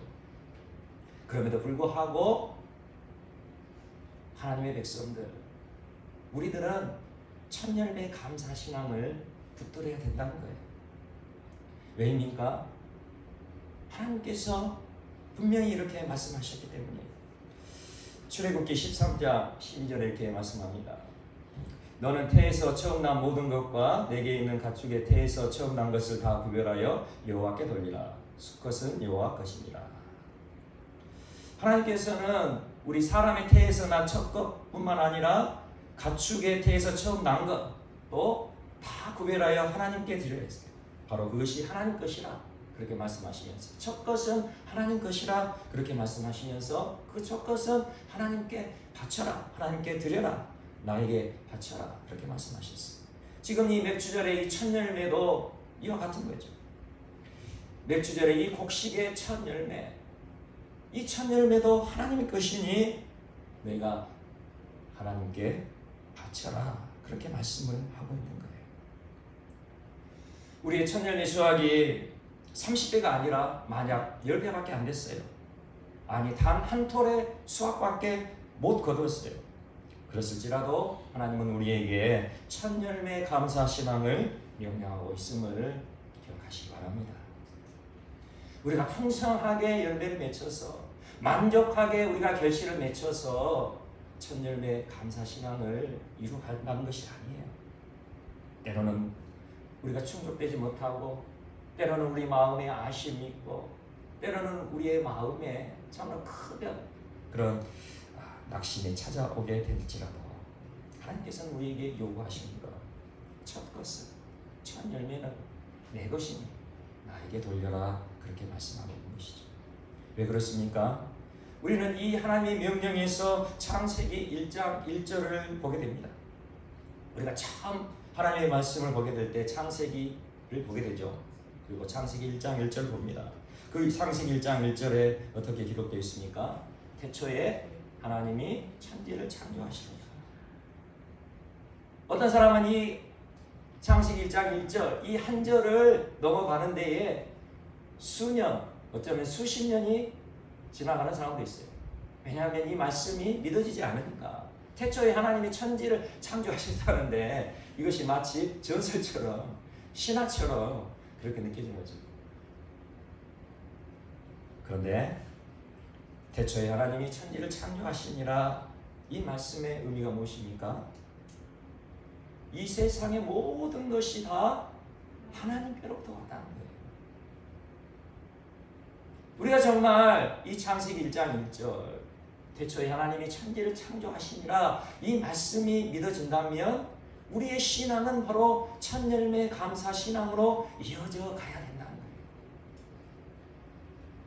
그럼에도 불구하고 하나님의 백성들, 우리들은 첫 열매 감사 신앙을 붙들어야 된다는 거예요. 왜입니까? 하나님께서 분명히 이렇게 말씀하셨기 때문에 출애굽기 13장 12절에 이렇게 말씀합니다. 너는 태에서 처음 난 모든 것과 내게 있는 가축의 태에서 처음 난 것을 다 구별하여 여호와께 돌리라. 수컷은 여호와 것이니라. 하나님께서는 우리 사람의 태에서 난 첫 것뿐만 아니라 가축의 태에서 처음 난 것도 다 구별하여 하나님께 드려야 했어요. 바로 그것이 하나님 것이라 그렇게 말씀하시면서 첫 것은 하나님 것이라 그렇게 말씀하시면서 그 첫 것은 하나님께 바쳐라, 하나님께 드려라, 나에게 바쳐라 그렇게 말씀하셨어요. 지금 이 맥주절의 이 첫 열매도 이와 같은 거죠. 맥주절의 이 곡식의 첫 열매, 이 첫 열매도 하나님의 것이니 내가 하나님께 바쳐라 그렇게 말씀을 하고 있는 거예요. 우리의 첫 열매 수확이 30배가 아니라 만약 10배밖에 안 됐어요. 아니 단 한 톨의 수확밖에 못 거뒀어요. 그랬을지라도 하나님은 우리에게 첫 열매 감사 신앙을 명령하고 있음을 기억하시기 바랍니다. 우리가 풍성하게 열매를 맺혀서 만족하게 우리가 결실을 맺혀서 첫 열매 감사 신앙을 이루어가는 것이 아니에요. 때로는 우리가 충족되지 못하고 때로는 우리 마음에 아쉬움이 있고 때로는 우리의 마음에 정말 큰 그런 낙심이 찾아오게 될지라도 하나님께서는 우리에게 요구하시는 것, 첫 것은 첫 열매는 내 것이니 나에게 돌려라, 그렇게 말씀하고 있는 것이죠. 왜 그렇습니까? 우리는 이 하나님의 명령에서 창세기 1장 1절을 보게 됩니다. 우리가 처음 하나님의 말씀을 보게 될 때 창세기를 보게 되죠. 그리고 창세기 1장 1절 봅니다. 그 창세기 1장 1절에 어떻게 기록되어 있습니까? 태초에 하나님이 천지를 창조하시니라. 어떤 사람은 이 창세기 1장 1절 이 한 절을 넘어가는 데에 수년, 어쩌면 수십 년이 지나가는 사람도 있어요. 왜냐하면 이 말씀이 믿어지지 않으니까. 태초에 하나님이 천지를 창조하셨다는데 이것이 마치 전설처럼 신화처럼 그렇게 느껴진 거죠. 그런데 태초에 하나님이 천지를 창조하시니라, 이 말씀의 의미가 무엇입니까? 이 세상의 모든 것이 다 하나님께로부터 왔다는 거예요. 우리가 정말 이 창세기 1장 1절 태초에 하나님이 천지를 창조하시니라, 이 말씀이 믿어진다면 우리의 신앙은 바로 천열매 감사 신앙으로 이어져 가야 된다는 거예요.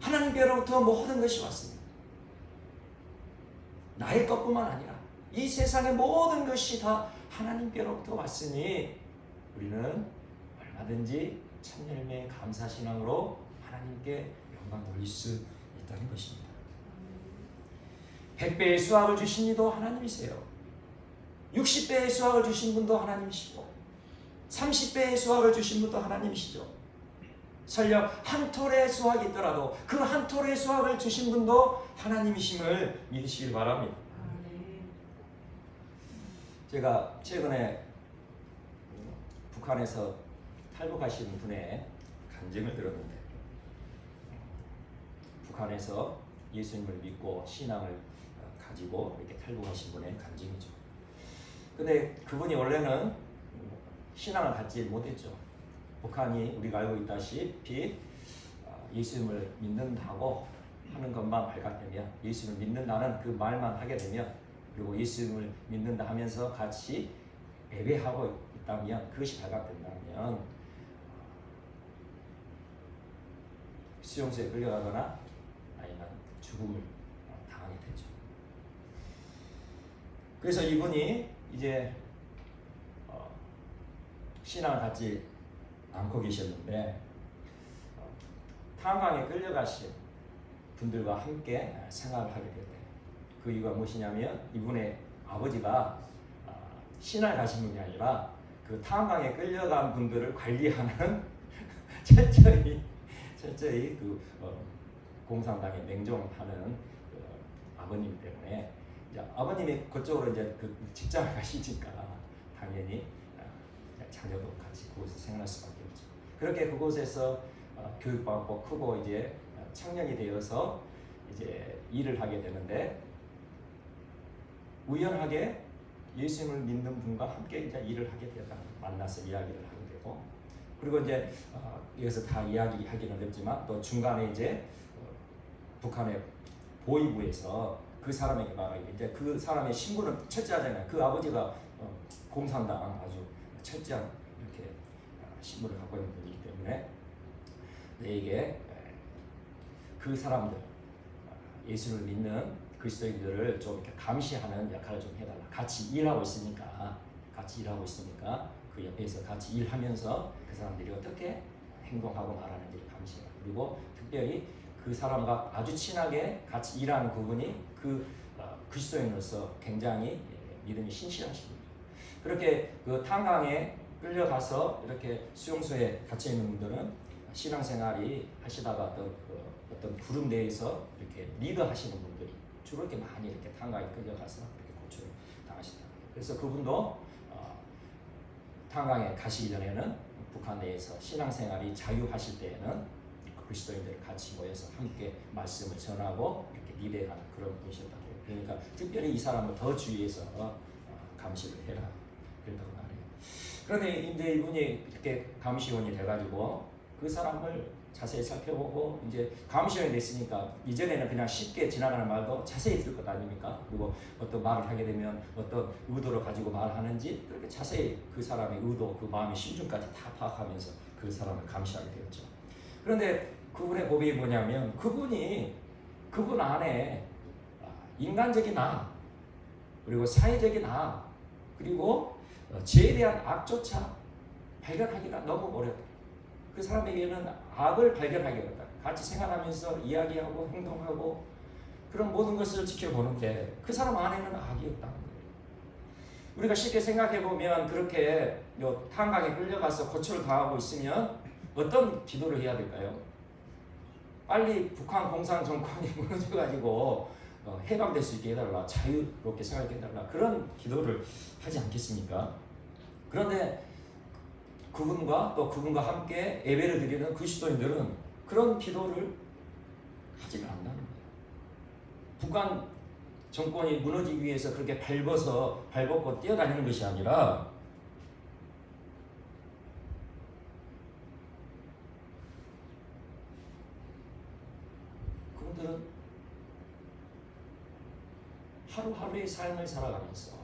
하나님께로부터 모든 것이 왔습니다. 나의 것뿐만 아니라 이 세상의 모든 것이 다 하나님께로부터 왔으니 우리는 얼마든지 천열매 감사 신앙으로 하나님께 영광 돌릴 수 있다는 것입니다. 100배의 수확을 주신 이도 하나님이세요. 60배의 수확을 주신 분도 하나님이시고 30배의 수확을 주신 분도 하나님이시죠. 설령 한 톨의 수확이 있더라도 그 한 톨의 수확을 주신 분도 하나님이심을 믿으시길 바랍니다. 제가 최근에 북한에서 탈북하신 분의 간증을 들었는데, 북한에서 예수님을 믿고 신앙을 가지고 이렇게 탈북하신 분의 간증이죠. 근데 그분이 원래는 신앙을 갖지 못했죠. 북한이 우리가 알고 있다시피 예수님을 믿는다고 하는 것만 발각되면, 예수님을 믿는다는 그 말만 하게 되면, 그리고 예수님을 믿는다 하면서 같이 예배하고 있다면, 그것이 발각된다면 수용소에 끌려가거나 아니면 죽음을 당하게 되죠. 그래서 이분이 이제 신앙을 갖지 않고 계셨는데 탄광에 끌려가신 분들과 함께 생활을 하게 됐대요. 그 이유가 무엇이냐면 이분의 아버지가 신앙을 가신 분이 아니라 그 탄광에 끌려간 분들을 관리하는 철저히 그 공산당에 맹종하는 그 아버님 때문에 이제 아버님이 그쪽으로 이제 그 직장을 가시니까 당연히 자녀도 같이 그곳에서 생활할 수밖에 없죠. 그렇게 그곳에서 교육받고 크고 이제 청년이 되어서 이제 일을 하게 되는데, 우연하게 예수님을 믿는 분과 함께 이제 일을 하게 되었다. 만나서 이야기를 하게 되고, 그리고 이제 여기서 다 이야기하기는 어렵지만 또 중간에 이제 북한의 보위부에서 그 사람에게 말하기, 이제 그 사람의 신분은 철저하잖아요. 그 아버지가 공산당 아주 철저한 이렇게 신분을 갖고 있는 분이기 때문에 내게 그 사람들, 예수를 믿는 그리스도인들을 좀 이렇게 감시하는 역할을 좀 해달라. 같이 일하고 있으니까 그 옆에서 같이 일하면서 그 사람들이 어떻게 행동하고 말하는지를 감시해라. 그리고 특별히 그 사람과 아주 친하게 같이 일하는 그분이 그리스도인으로서 굉장히 믿음이 신실하신 분이에요. 그렇게 그 탄광에 끌려가서 이렇게 수용소에 갇혀 있는 분들은 신앙생활이 하시다가 어떤 그룹 내에서 이렇게 리더하시는 분들이 주로 이렇게 많이 이렇게 탄광에 끌려가서 이렇게 고초를 당하신다. 그래서 그분도 탄광에 가시기 전에는 북한 내에서 신앙생활이 자유하실 때에는 그리스도인들 같이 모여서 함께 말씀을 전하고 이렇게 리더하는 그런 분이셨다고. 그러니까 특별히 이 사람을 더 주의해서 감시를 해라, 그랬다고 말해요. 그런데 이제 이분이 이렇게 감시원이 돼가지고 그 사람을 자세히 살펴보고 이제 감시원이 됐으니까 이전에는 그냥 쉽게 지나가는 말도 자세히 들을 것 아닙니까? 그리고 어떤 말을 하게 되면 어떤 의도를 가지고 말하는지 그렇게 자세히 그 사람의 의도, 그 마음의 심중까지 다 파악하면서 그 사람을 감시하게 되었죠. 그런데 그분의 고백이 뭐냐면 그분 안에 인간적인 나 그리고 사회적인 나 그리고 죄에 대한 악조차 발견하기가 너무 어렵다. 그 사람에게는 악을 발견하기 어렵다. 같이 생활하면서 이야기하고 행동하고 그런 모든 것을 지켜보는데 그 사람 안에는 악이 없다는 거예요. 우리가 쉽게 생각해 보면 그렇게 탄광에 끌려가서 고초를 당하고 있으면 어떤 기도를 해야 될까요? 빨리 북한 공산 정권이 무너져가지고 해방될 수 있게 해달라, 자유롭게 생활하게 해달라 그런 기도를 하지 않겠습니까? 그런데 그분과 또 그분과 함께 예배를 드리는 그리스도인들은 그런 기도를 하지를 않는다는 거예요. 북한 정권이 무너지기 위해서 그렇게 발벗고 뛰어다니는 것이 아니라 그분들은 하루하루의 삶을 살아가면서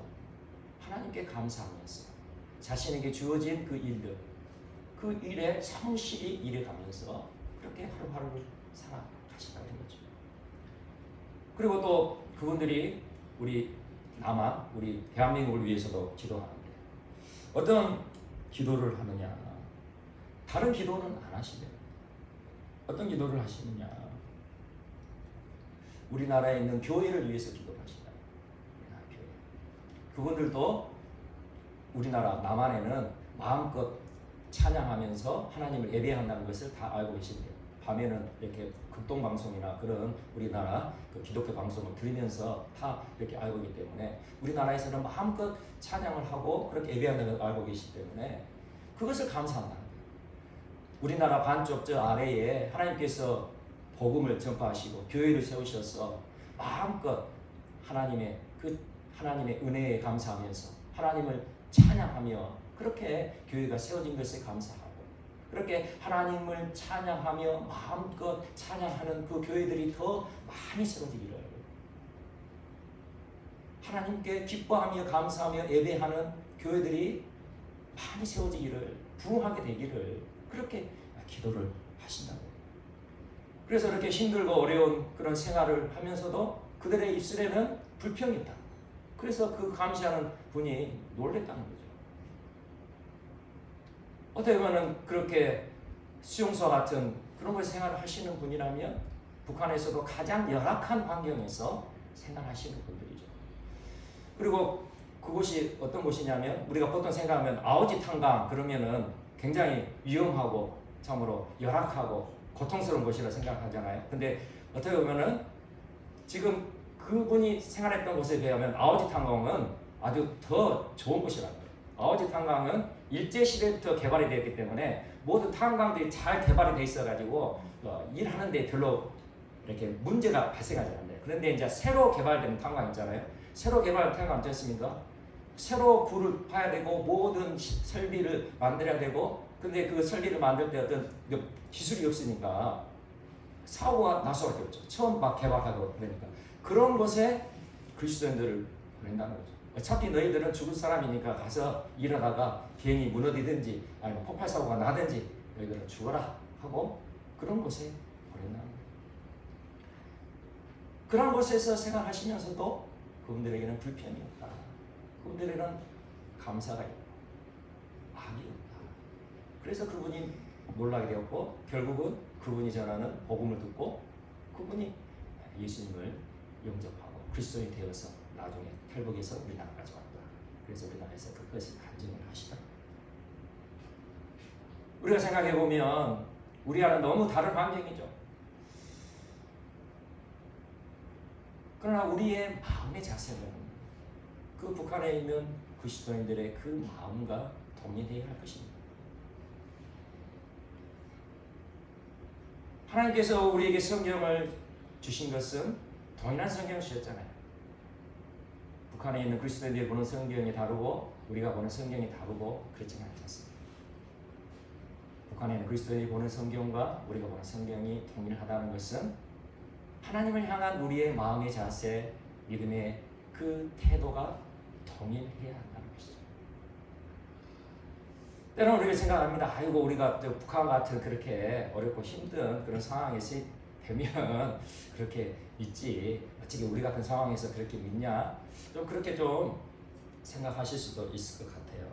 하나님께 감사하면서 자신에게 주어진 그 일들, 그 일에 성실히 일해가면서 그렇게 하루하루를 살아가신다는 거죠. 그리고 또 그분들이 우리 남한, 우리 대한민국을 위해서도 기도하는데 어떤 기도를 하느냐? 다른 기도는 안 하시네요. 어떤 기도를 하시느냐? 우리나라에 있는 교회를 위해서 기도를 하신다. 우리나라 교회. 그분들도 우리나라 남한에는 마음껏 찬양하면서 하나님을 예배한다는 것을 다 알고 계신대요. 밤에는 이렇게 극동방송이나 그런 우리나라 그 기독교 방송을 들으면서 다 이렇게 알고 있기 때문에 우리나라에서는 마음껏 찬양을 하고 그렇게 예배한다는 걸 알고 계시기 때문에 그것을 감사한다는 거예요. 우리나라 반쪽 저 아래에 하나님께서 복음을 전파하시고 교회를 세우셔서 마음껏 하나님의 은혜에 감사하면서 하나님을 찬양하며 그렇게 교회가 세워진 것에 감사하고 그렇게 하나님을 찬양하며 마음껏 찬양하는 그 교회들이 더 많이 세워지기를 하나님께 기뻐하며 감사하며 예배하는 교회들이 많이 세워지기를 부흥하게 되기를 그렇게 기도를 하신다고. 그래서 이렇게 힘들고 어려운 그런 생활을 하면서도 그들의 입술에는 불평이 있다. 그래서 그 감시하는 분이 놀랬다는 거죠. 어떻게 보면 그렇게 수용소와 같은 그런 걸 생활하시는 분이라면 북한에서도 가장 열악한 환경에서 생활하시는 분들이죠. 그리고 그곳이 어떤 곳이냐면 우리가 보통 생각하면 아오지 탄광 그러면은 굉장히 위험하고 참으로 열악하고 고통스러운 곳이라 생각하잖아요. 근데 어떻게 보면은 지금 그분이 생활했던 곳에 비하면 아오지 탄광은 아주 더 좋은 곳이랍니다. 아오지 탄광은 일제시대부터 개발이 되었기 때문에 모든 탄광들이 잘 개발이 돼 있어가지고 일하는데 별로 이렇게 문제가 발생하지 않아요. 그런데 이제 새로 개발된 탄광 있잖아요. 새로 개발된 탄광 있지 않습니까? 새로 굴을 파야 되고 모든 설비를 만들어야 되고 근데 그 설비를 만들 때 어떤 기술이 없으니까 사고가 날 수밖에 없죠. 처음 막 개발하고 그러니까 그런 곳에 그리스도인들을 보낸다는 거죠. 어차피 너희들은 죽을 사람이니까 가서 일하다가 비행이 무너지든지 아니면 폭발 사고가 나든지 너희들은 죽어라 하고 그런 곳에 보낸다는 거예요. 그런 곳에서 생활하시면서도 그분들에게는 불편이 없다. 그분들에게는 감사가 있다. 악이 없다. 그래서 그분이 놀라게 되었고 결국은 그분이 전하는 복음을 듣고 그분이 예수님을 영접하고 그리스도인이 되어서 나중에 탈북해서 우리나라까지 왔다. 그래서 우리나라에서 그것을 간증을 하시다. 우리가 생각해 보면 우리와는 너무 다른 환경이죠. 그러나 우리의 마음의 자세는 그 북한에 있는 그리스도인들의 그 마음과 동일해야 할 것입니다. 하나님께서 우리에게 성경을 주신 것은 동일한 성경을 주셨잖아요. 북한에 있는 그리스도인들이 보는 성경이 다르고 우리가 보는 성경이 다르고 그렇지는 않습니다. 북한에 있는 그리스도인이 보는 성경과 우리가 보는 성경이 동일하다는 것은 하나님을 향한 우리의 마음의 자세, 믿음의 그 태도가 동일해야 한다는 것이죠. 때로는 우리가 생각합니다. 아이고 우리가 북한 같은 그렇게 어렵고 힘든 그런 상황에 되면 그렇게 믿지 어떻게 우리 같은 상황에서 그렇게 믿냐, 좀 그렇게 좀 생각하실 수도 있을 것 같아요.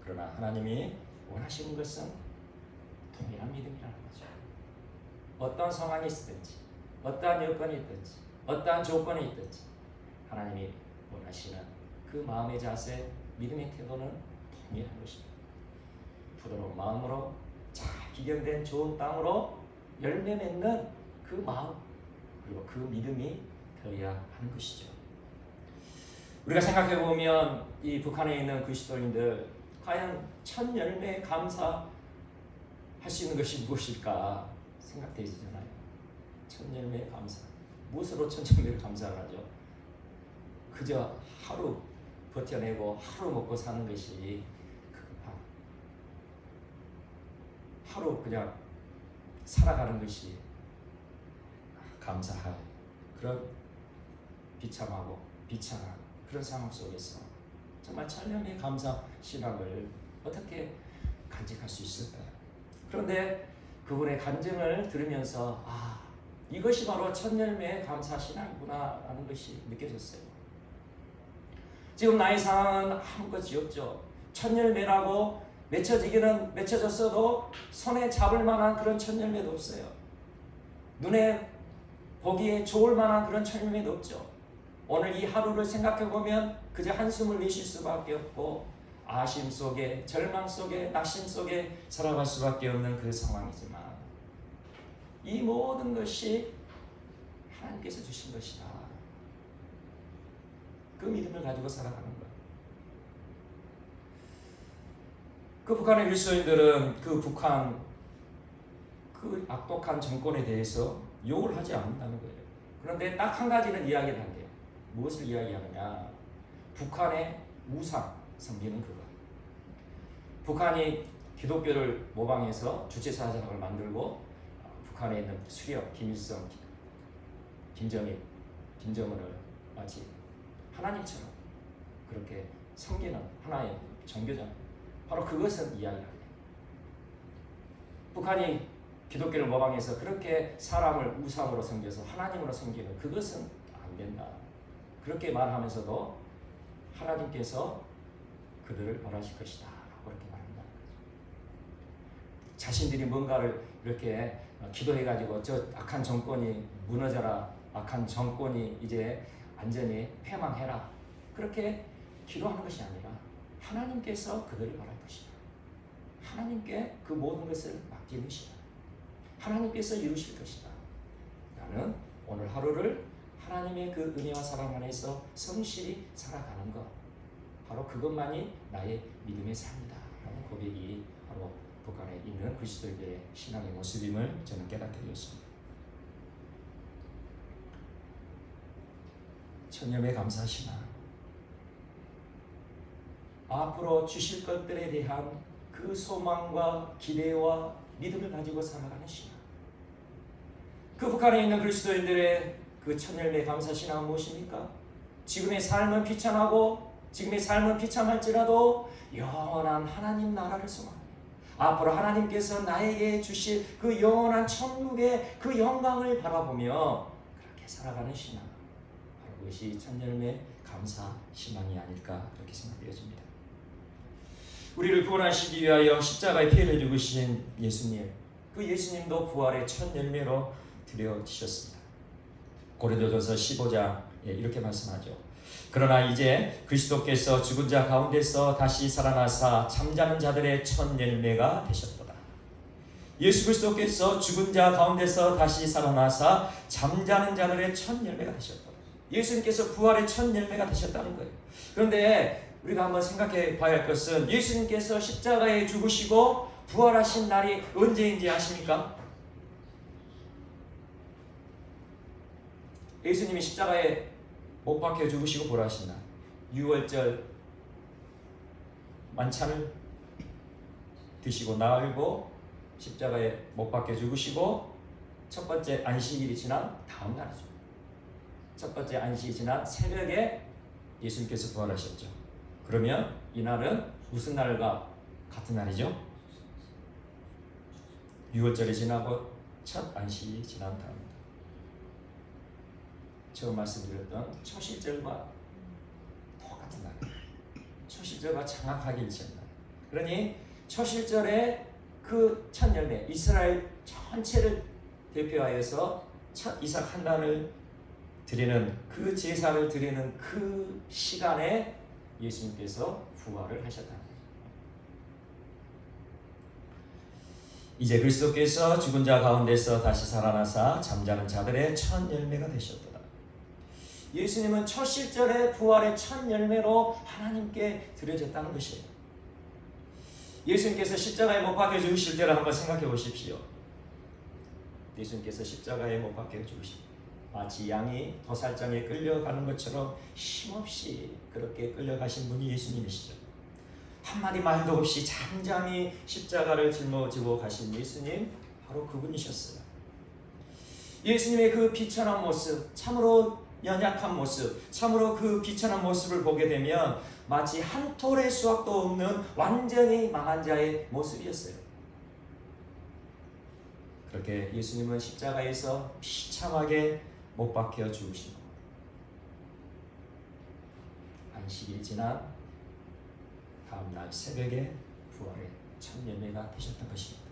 그러나 하나님이 원하시는 것은 동일한 믿음이라는 거죠. 어떤 상황이 있든지 어떠한 여건이 있든지 어떠한 조건이 있든지 하나님이 원하시는 그 마음의 자세, 믿음의 태도는 동일한 것입니다. 부드러운 마음으로 잘 기경된 좋은 땅으로 열매 맺는 그 마음, 그리고 그 믿음이 되어야 하는 것이죠. 우리가 생각해 보면 이 북한에 있는 그리스도인들 과연 첫 열매에 감사할 수 있는 것이 무엇일까 생각되시잖아요. 첫 열매에 감사. 무엇으로 첫 열매를 감사를 하죠? 그저 하루 버텨내고 하루 먹고 사는 것이 급한, 하루 그냥 살아가는 것이 감사할 그런 비참하고 비참한 그런 상황 속에서 정말 천년의 감사 신앙을 어떻게 간직할 수 있을까요? 그런데 그분의 간증을 들으면서 이것이 바로 첫 열매의 감사 신앙이구나 라는 것이 느껴졌어요. 지금 나의 상황은 아무것이 없죠. 첫 열매라고 맺혀졌어도 손에 잡을 만한 그런 첫 열매도 없어요. 눈에 보기에 좋을 만한 그런 첫 열매도 없죠. 오늘 이 하루를 생각해 보면 그저 한숨을 내쉴 수밖에 없고 아심 속에, 절망 속에, 낙심 속에 살아갈 수밖에 없는 그 상황이지만 이 모든 것이 하나님께서 주신 것이다. 그 믿음을 가지고 살아가는 거예요. 그 북한의 그리스도인들은 그 북한 그 악독한 정권에 대해서 욕을 하지 않는다는 거예요. 그런데 딱 한 가지는 이야기를 한대요. 무엇을 이야기하느냐? 북한의 우상 섬기는 그거. 북한이 기독교를 모방해서 주체사상을 만들고 북한에 있는 수렵, 김일성, 김정은을 마치 하나님처럼 그렇게 섬기는 하나의 종교잖아요. 바로 그것은 이야기합니다. 북한이 기독교를 모방해서 그렇게 사람을 우상으로 섬겨서 하나님으로 섬기는 그것은 안 된다. 그렇게 말하면서도 하나님께서 그들을 벌하실 것이다. 그렇게 말합니다. 자신들이 뭔가를 이렇게 기도해가지고 저 악한 정권이 무너져라. 악한 정권이 이제 완전히 패망해라. 그렇게 기도하는 것이 아니라 하나님께서 그들을 벌할 것이다. 하나님께 그 모든 것을 맡기는 것이다. 하나님께서 이루실 것이다. 나는 오늘 하루를 하나님의 그 은혜와 사랑 안에서 성실히 살아가는 것, 바로 그것만이 나의 믿음의 삶이다 라는 고백이 바로 북한에 있는 그리스도인들의 신앙의 모습임을 저는 깨닫게 되었습니다. 천념의 감사 신앙, 앞으로 주실 것들에 대한 그 소망과 기대와 믿음을 가지고 살아가는 신앙. 그 북한에 있는 그리스도인들의 그 천열매 감사 신앙은 무엇입니까? 지금의 삶은 비참하고 지금의 삶은 비참할지라도 영원한 하나님 나라를 소망합니다. 앞으로 하나님께서 나에게 주실 그 영원한 천국의 그 영광을 바라보며 그렇게 살아가는 신앙, 바로 그것이 천열매 감사 신앙이 아닐까 그렇게 생각되어집니다. 우리를 구원하시기 위하여 십자가에 피해를 죽으신 예수님, 그 예수님도 부활의 첫 열매로 드려지셨습니다. 고린도전서 15장 이렇게 말씀하죠. 그러나 이제 그리스도께서 죽은 자 가운데서 다시 살아나사 잠자는 자들의 첫 열매가 되셨도다. 예수 그리스도께서 죽은 자 가운데서 다시 살아나사 잠자는 자들의 첫 열매가 되셨도다. 예수님께서 부활의 첫 열매가 되셨다는 거예요. 그런데 우리가 한번 생각해 봐야 할 것은 예수님께서 십자가에 죽으시고 부활하신 날이 언제인지 아십니까? 예수님이 십자가에 못 박혀 죽으시고 부활하신 날 6월절 만찬을 드시고 나흘고 십자가에 못 박혀 죽으시고 첫 번째 안식일이 지난 다음 날이죠. 첫 번째 안식일이 지난 새벽에 예수님께서 부활하셨죠. 그러면 이날은 무슨 날과 같은 날이죠? 6월절이 지나고 첫 안식일이 지난 다음입니다. 처음 말씀드렸던 초실절과 똑같은 날이에요. 초실절과 정확하게 일치한 날. 그러니 초실절에 그 첫 열매, 이스라엘 전체를 대표하여서 첫 이삭 한 단을 드리는 그 제사를 드리는 그 시간에 예수님께서 부활을 하셨다. 이제 그리스도께서 죽은 자 가운데서 다시 살아나사 잠자는 자들의 첫 열매가 되셨도다. 예수님은 첫 실절의 부활의 첫 열매로 하나님께 드려졌다는 것이에요. 예수님께서 십자가에 못 박혀 죽으실 때를 한번 생각해 보십시오. 예수님께서 십자가에 못 박혀 죽으실 때 마치 양이 도살장에 끌려가는 것처럼 힘없이 그렇게 끌려가신 분이 예수님이시죠. 한마디 말도 없이 잠잠히 십자가를 짊어지고 가신 예수님, 바로 그분이셨어요. 예수님의 그 비천한 모습, 참으로 연약한 모습, 참으로 그 비천한 모습을 보게 되면 마치 한 톨의 수확도 없는 완전히 망한 자의 모습이었어요. 그렇게 예수님은 십자가에서 비참하게 못 박혀 죽으시고 안식일이 지난 다음 날 새벽에 부활의 첫 열매가 되셨던 것입니다.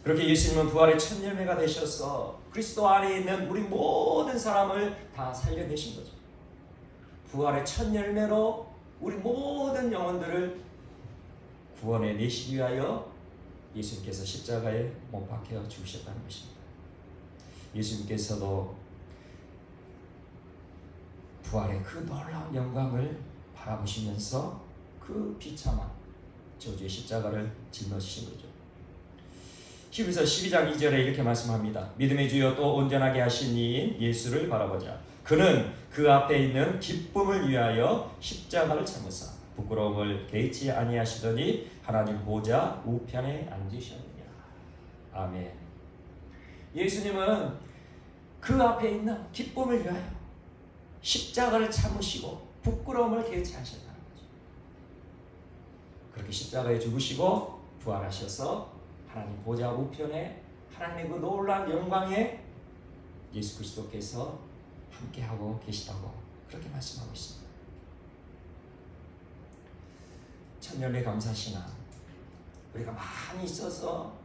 그렇게 예수님은 부활의 첫 열매가 되셔서 그리스도 안에 있는 우리 모든 사람을 다 살려내신 거죠. 부활의 첫 열매로 우리 모든 영혼들을 구원해 내시기 위하여 예수님께서 십자가에 못 박혀 죽으셨다는 것입니다. 예수님께서도 부활의 그 놀라운 영광을 바라보시면서 그 비참한 저주의 십자가를 짊어지신 거죠. 히브리서 12장 2절에 이렇게 말씀합니다. 믿음의 주여 또 온전하게 하신 이인 예수를 바라보자. 그는 그 앞에 있는 기쁨을 위하여 십자가를 참으사 부끄러움을 개의치 아니하시더니 하나님 보좌 우편에 앉으셨느니라. 아멘. 예수님은 그 앞에 있는 기쁨을 위하여 십자가를 참으시고 부끄러움을 개의치 않으셨다는 거죠. 그렇게 십자가에 죽으시고 부활하셔서 하나님 보좌 우편에 하나님의 그 놀라운 영광에 예수 그리스도께서 함께하고 계시다고 그렇게 말씀하고 있습니다. 첫 열매 감사시나 우리가 많이 있어서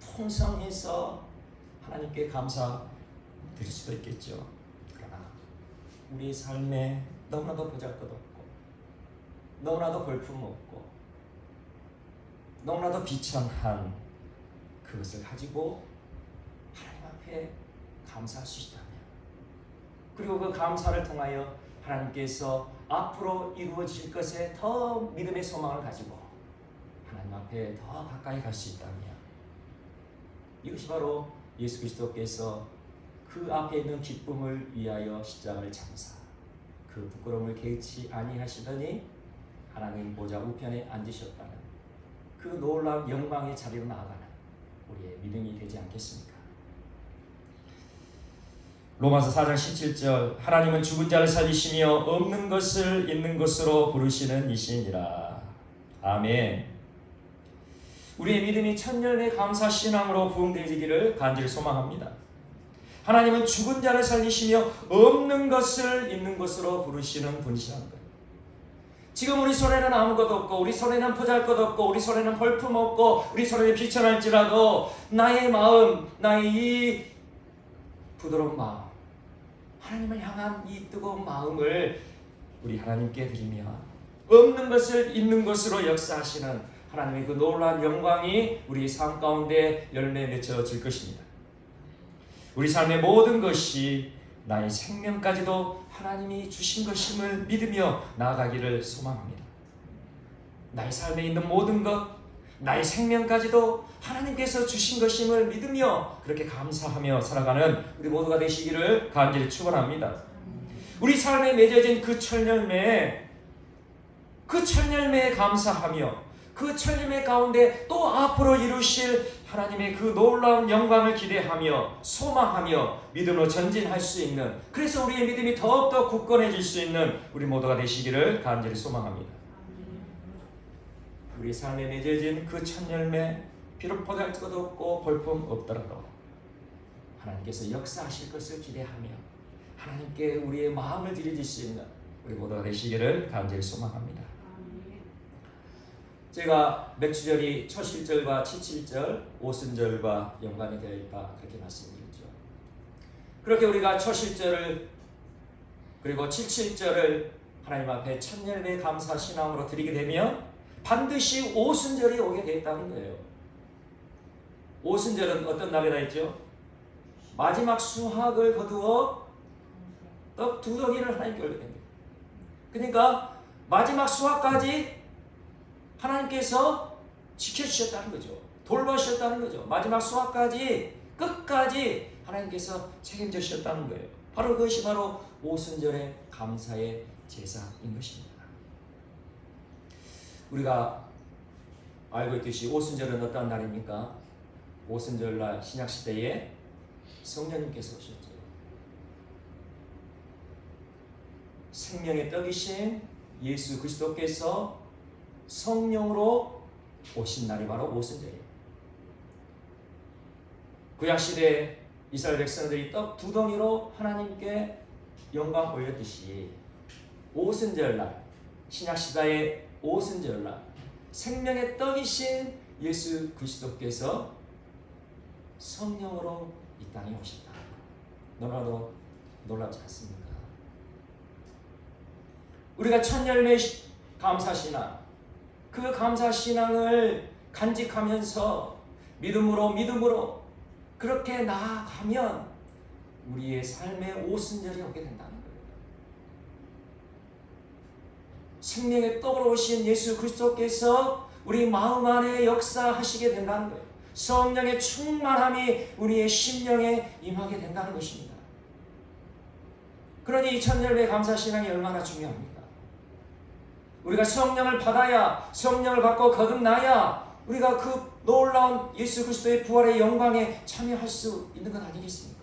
풍성해서 하나님께 감사 드릴 수도 있겠죠. 그러나 우리 삶에 너무나도 보잘것없고 너무나도 볼품없고 너무나도 비천한 그것을 가지고 하나님 앞에 감사할 수 있다면, 그리고 그 감사를 통하여 하나님께서 앞으로 이루어질 것에 더 믿음의 소망을 가지고 하나님 앞에 더 가까이 갈 수 있다면, 이것이 바로 예수 그리스도께서 그 앞에 있는 기쁨을 위하여 십자가를 참사 그 부끄러움을 개의치 아니하시더니 하나님 보좌 우편에 앉으셨다는 그 놀라운 영광의 자리로 나아가는 우리의 믿음이 되지 않겠습니까? 로마서 4장 17절 하나님은 죽은 자를 살리시며 없는 것을 있는 것으로 부르시는 이시니라. 아멘. 우리의 믿음이 천년의 감사 신앙으로 부흥되기를 간절히 소망합니다. 하나님은 죽은 자를 살리시며 없는 것을 있는 것으로 부르시는 분이시라는 거예요. 지금 우리 손에는 아무것도 없고 우리 손에는 보잘것없고 우리 손에는 볼품 없고 우리 손에 비천할지라도 나의 마음, 나의 이 부드러운 마음, 하나님을 향한 이 뜨거운 마음을 우리 하나님께 드리며 없는 것을 있는 것으로 역사하시는 하나님의 그 놀라운 영광이 우리 삶 가운데 열매 맺혀질 것입니다. 우리 삶의 모든 것이 나의 생명까지도 하나님이 주신 것임을 믿으며 나아가기를 소망합니다. 나의 삶에 있는 모든 것, 나의 생명까지도 하나님께서 주신 것임을 믿으며 그렇게 감사하며 살아가는 우리 모두가 되시기를 간절히 축원합니다. 우리 삶에 맺어진 그 첫 열매, 그 첫 열매에 감사하며 그 첫 열매 가운데 또 앞으로 이루실 하나님의 그 놀라운 영광을 기대하며 소망하며 믿음으로 전진할 수 있는, 그래서 우리의 믿음이 더욱더 굳건해질 수 있는 우리 모두가 되시기를 간절히 소망합니다. 우리 삶에 맺어진 그 첫 열매, 비록 보잘것도 없고 볼품 없더라도 하나님께서 역사하실 것을 기대하며 하나님께 우리의 마음을 드려질 수 있는 우리 모두가 되시기를 간절히 소망합니다. 제가 맥주절이 초실절과 칠칠절, 오순절과 연관이 되어 있다 그렇게 말씀드렸죠. 그렇게 우리가 초실절을 그리고 칠칠절을 하나님 앞에 첫 열매 감사 신앙으로 드리게 되면 반드시 오순절이 오게 되었다는 거예요. 오순절은 어떤 날이라 했죠? 마지막 수확을 거두어 떡 2덩이를 하나님께 올게 됩니다. 그러니까 마지막 수확까지 하나님께서 지켜주셨다는 거죠. 돌봐주셨다는 거죠. 마지막 수확까지 끝까지 하나님께서 책임져 주셨다는 거예요. 바로 그것이 바로 오순절의 감사의 제사인 것입니다. 우리가 알고 있듯이 오순절은 어떤 날입니까? 오순절날 신약시대에 성령님께서 오셨죠. 생명의 떡이신 예수 그리스도께서 성령으로 오신 날이 바로 오순절이에요. 구약시대 이스라엘 백성들이 떡 2덩이로 하나님께 영광 올렸듯이 오순절날, 신약시대의 오순절날 생명의 떡이신 예수 그리스도께서 성령으로 이 땅에 오셨다. 너무나도 놀랍지 않습니까? 우리가 첫 열매 감사신앙, 그 감사신앙을 간직하면서 믿음으로 그렇게 나아가면 우리의 삶의 오순절이 오게 된다는 거예요. 생명의 떡으로 오신 예수 그리스도께서 우리 마음 안에 역사하시게 된다는 거예요. 성령의 충만함이 우리의 심령에 임하게 된다는 것입니다. 그러니 이 첫 열매 감사신앙이 얼마나 중요합니까? 우리가 성령을 받아야, 성령을 받고 거듭나야 우리가 그 놀라운 예수 그리스도의 부활의 영광에 참여할 수 있는 것 아니겠습니까?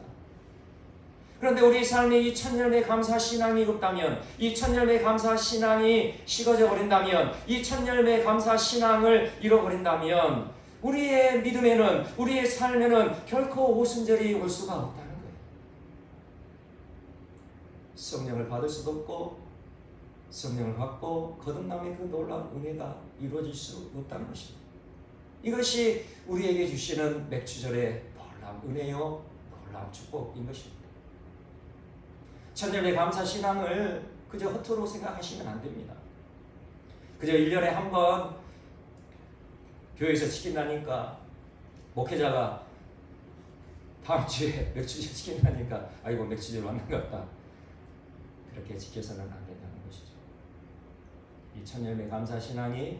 그런데 우리 삶의 이 첫 열매 감사 신앙이 없다면, 이 첫 열매 감사 신앙이 식어져 버린다면, 이 첫 열매 감사 신앙을 잃어버린다면 우리의 믿음에는, 우리의 삶에는 결코 오순절이 올 수가 없다는 거예요. 성령을 받을 수도 없고 성령을 받고 거듭남의 그 놀라운 은혜가 이루어질 수 없다는 것입니다. 이것이 우리에게 주시는 맥주절의 놀라운 은혜요, 놀라운 축복인 것입니다. 첫 열매 감사 신앙을 그저 허투루 생각하시면 안 됩니다. 그저 1년에 한 번 교회에서 지킨다니까, 목회자가 다음 주에 맥주절 지킨다니까 아이고 맥주절 왔는 것 같다, 그렇게 지켜서는 안 된다는 것이죠. 이 첫 열매 감사 신앙이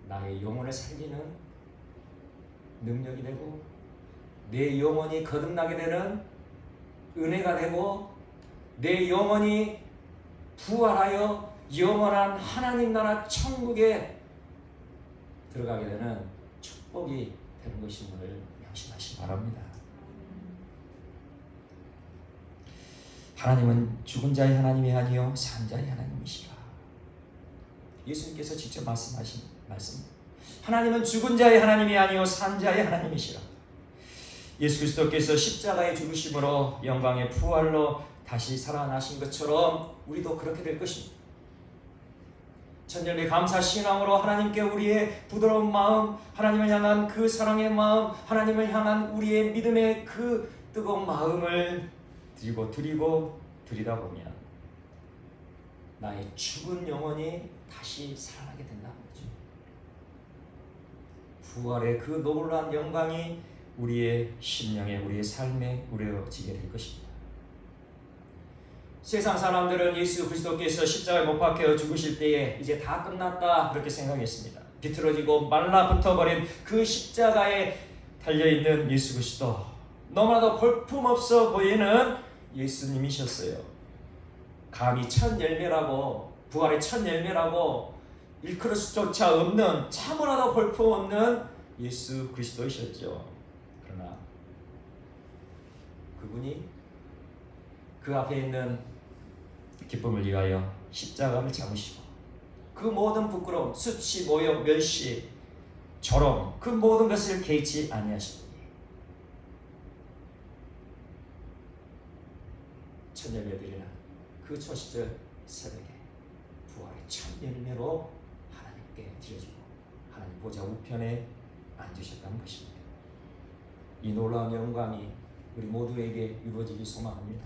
나의 영혼을 살리는 능력이 되고 내 영혼이 거듭나게 되는 은혜가 되고 내 영혼이 부활하여 영원한 하나님 나라 천국에 들어가게 되는 축복이 되는 것임을 명심하시기 바랍니다. 하나님은 죽은 자의 하나님이 아니요 산 자의 하나님이시라. 예수님께서 직접 말씀하신 말씀입니다. 하나님은 죽은 자의 하나님이 아니요 산 자의 하나님이시라. 예수 그리스도께서 십자가의 죽으심으로 영광의 부활로 다시 살아나신 것처럼 우리도 그렇게 될 것입니다. 첫 열매 감사 신앙으로 하나님께 우리의 부드러운 마음, 하나님을 향한 그 사랑의 마음, 하나님을 향한 우리의 믿음의 그 뜨거운 마음을 드리다 보면 나의 죽은 영혼이 다시 살아나게 된다는 거죠. 부활의 그 놀라운 영광이 우리의 심령에, 우리의 삶에 우려지게 될 것입니다. 세상 사람들은 예수 그리스도께서 십자가에 못 박혀 죽으실 때에 이제 다 끝났다 그렇게 생각했습니다. 비틀어지고 말라붙어버린 그 십자가에 달려있는 예수 그리스도, 너무나도 볼품없어 보이는 예수님이셨어요. 감히 첫 열매라고, 부활의 첫 열매라고 일컬을 수조차 없는 참으라도 볼품없는 예수 그리스도이셨죠. 그러나 그분이 그 앞에 있는 기쁨을 위하여 십자가를 잡으시고 그 모든 부끄러움, 수치, 모욕, 멸시, 조롱 그 모든 것을 개의치 아니하시니 천열매드리는 그 초시절 새벽에 부활의 첫 열매로 하나님께 드려지고 하나님 보좌 우편에 앉으셨다는 것입니다. 이 놀라운 영광이 우리 모두에게 이루어지기 소망합니다.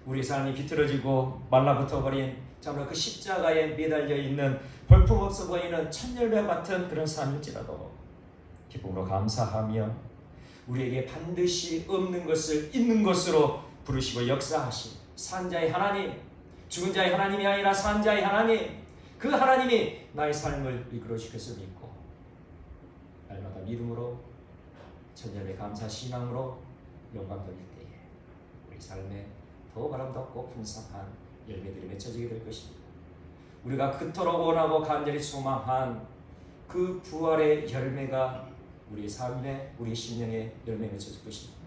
우리 삶이 비틀어지고 말라붙어버린 참으로 그 십자가에 매달려 있는 볼품없어 보이는 천열매 같은 그런 삶일지라도 기쁨으로 감사하며 우리에게 반드시 없는 것을 있는 것으로 부르시고 역사하신 산자의 하나님, 죽은 자의 하나님이 아니라 산자의 하나님, 그 하나님이 나의 삶을 이끌어 주실 믿고 날마다 믿음으로 천년의 감사 신앙으로 영광 돌릴 때에 우리 삶에 더 아름답고 풍성한 열매들이 맺혀지게 될 것입니다. 우리가 그토록 원하고 간절히 소망한 그 부활의 열매가 우리 삶에 우리 심령에 열매 맺혀질 것입니다.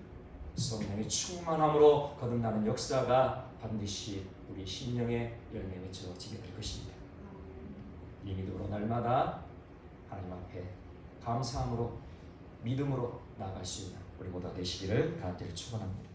성령의 충만함으로 거듭나는 역사가 반드시 우리 심령에 열매 맺혀지게 될 것입니다. 이 믿음으로 날마다 하나님 앞에 감사함으로 믿음으로 나아갈 수 있는 우리 모두가 되시기를 간절히 축원합니다.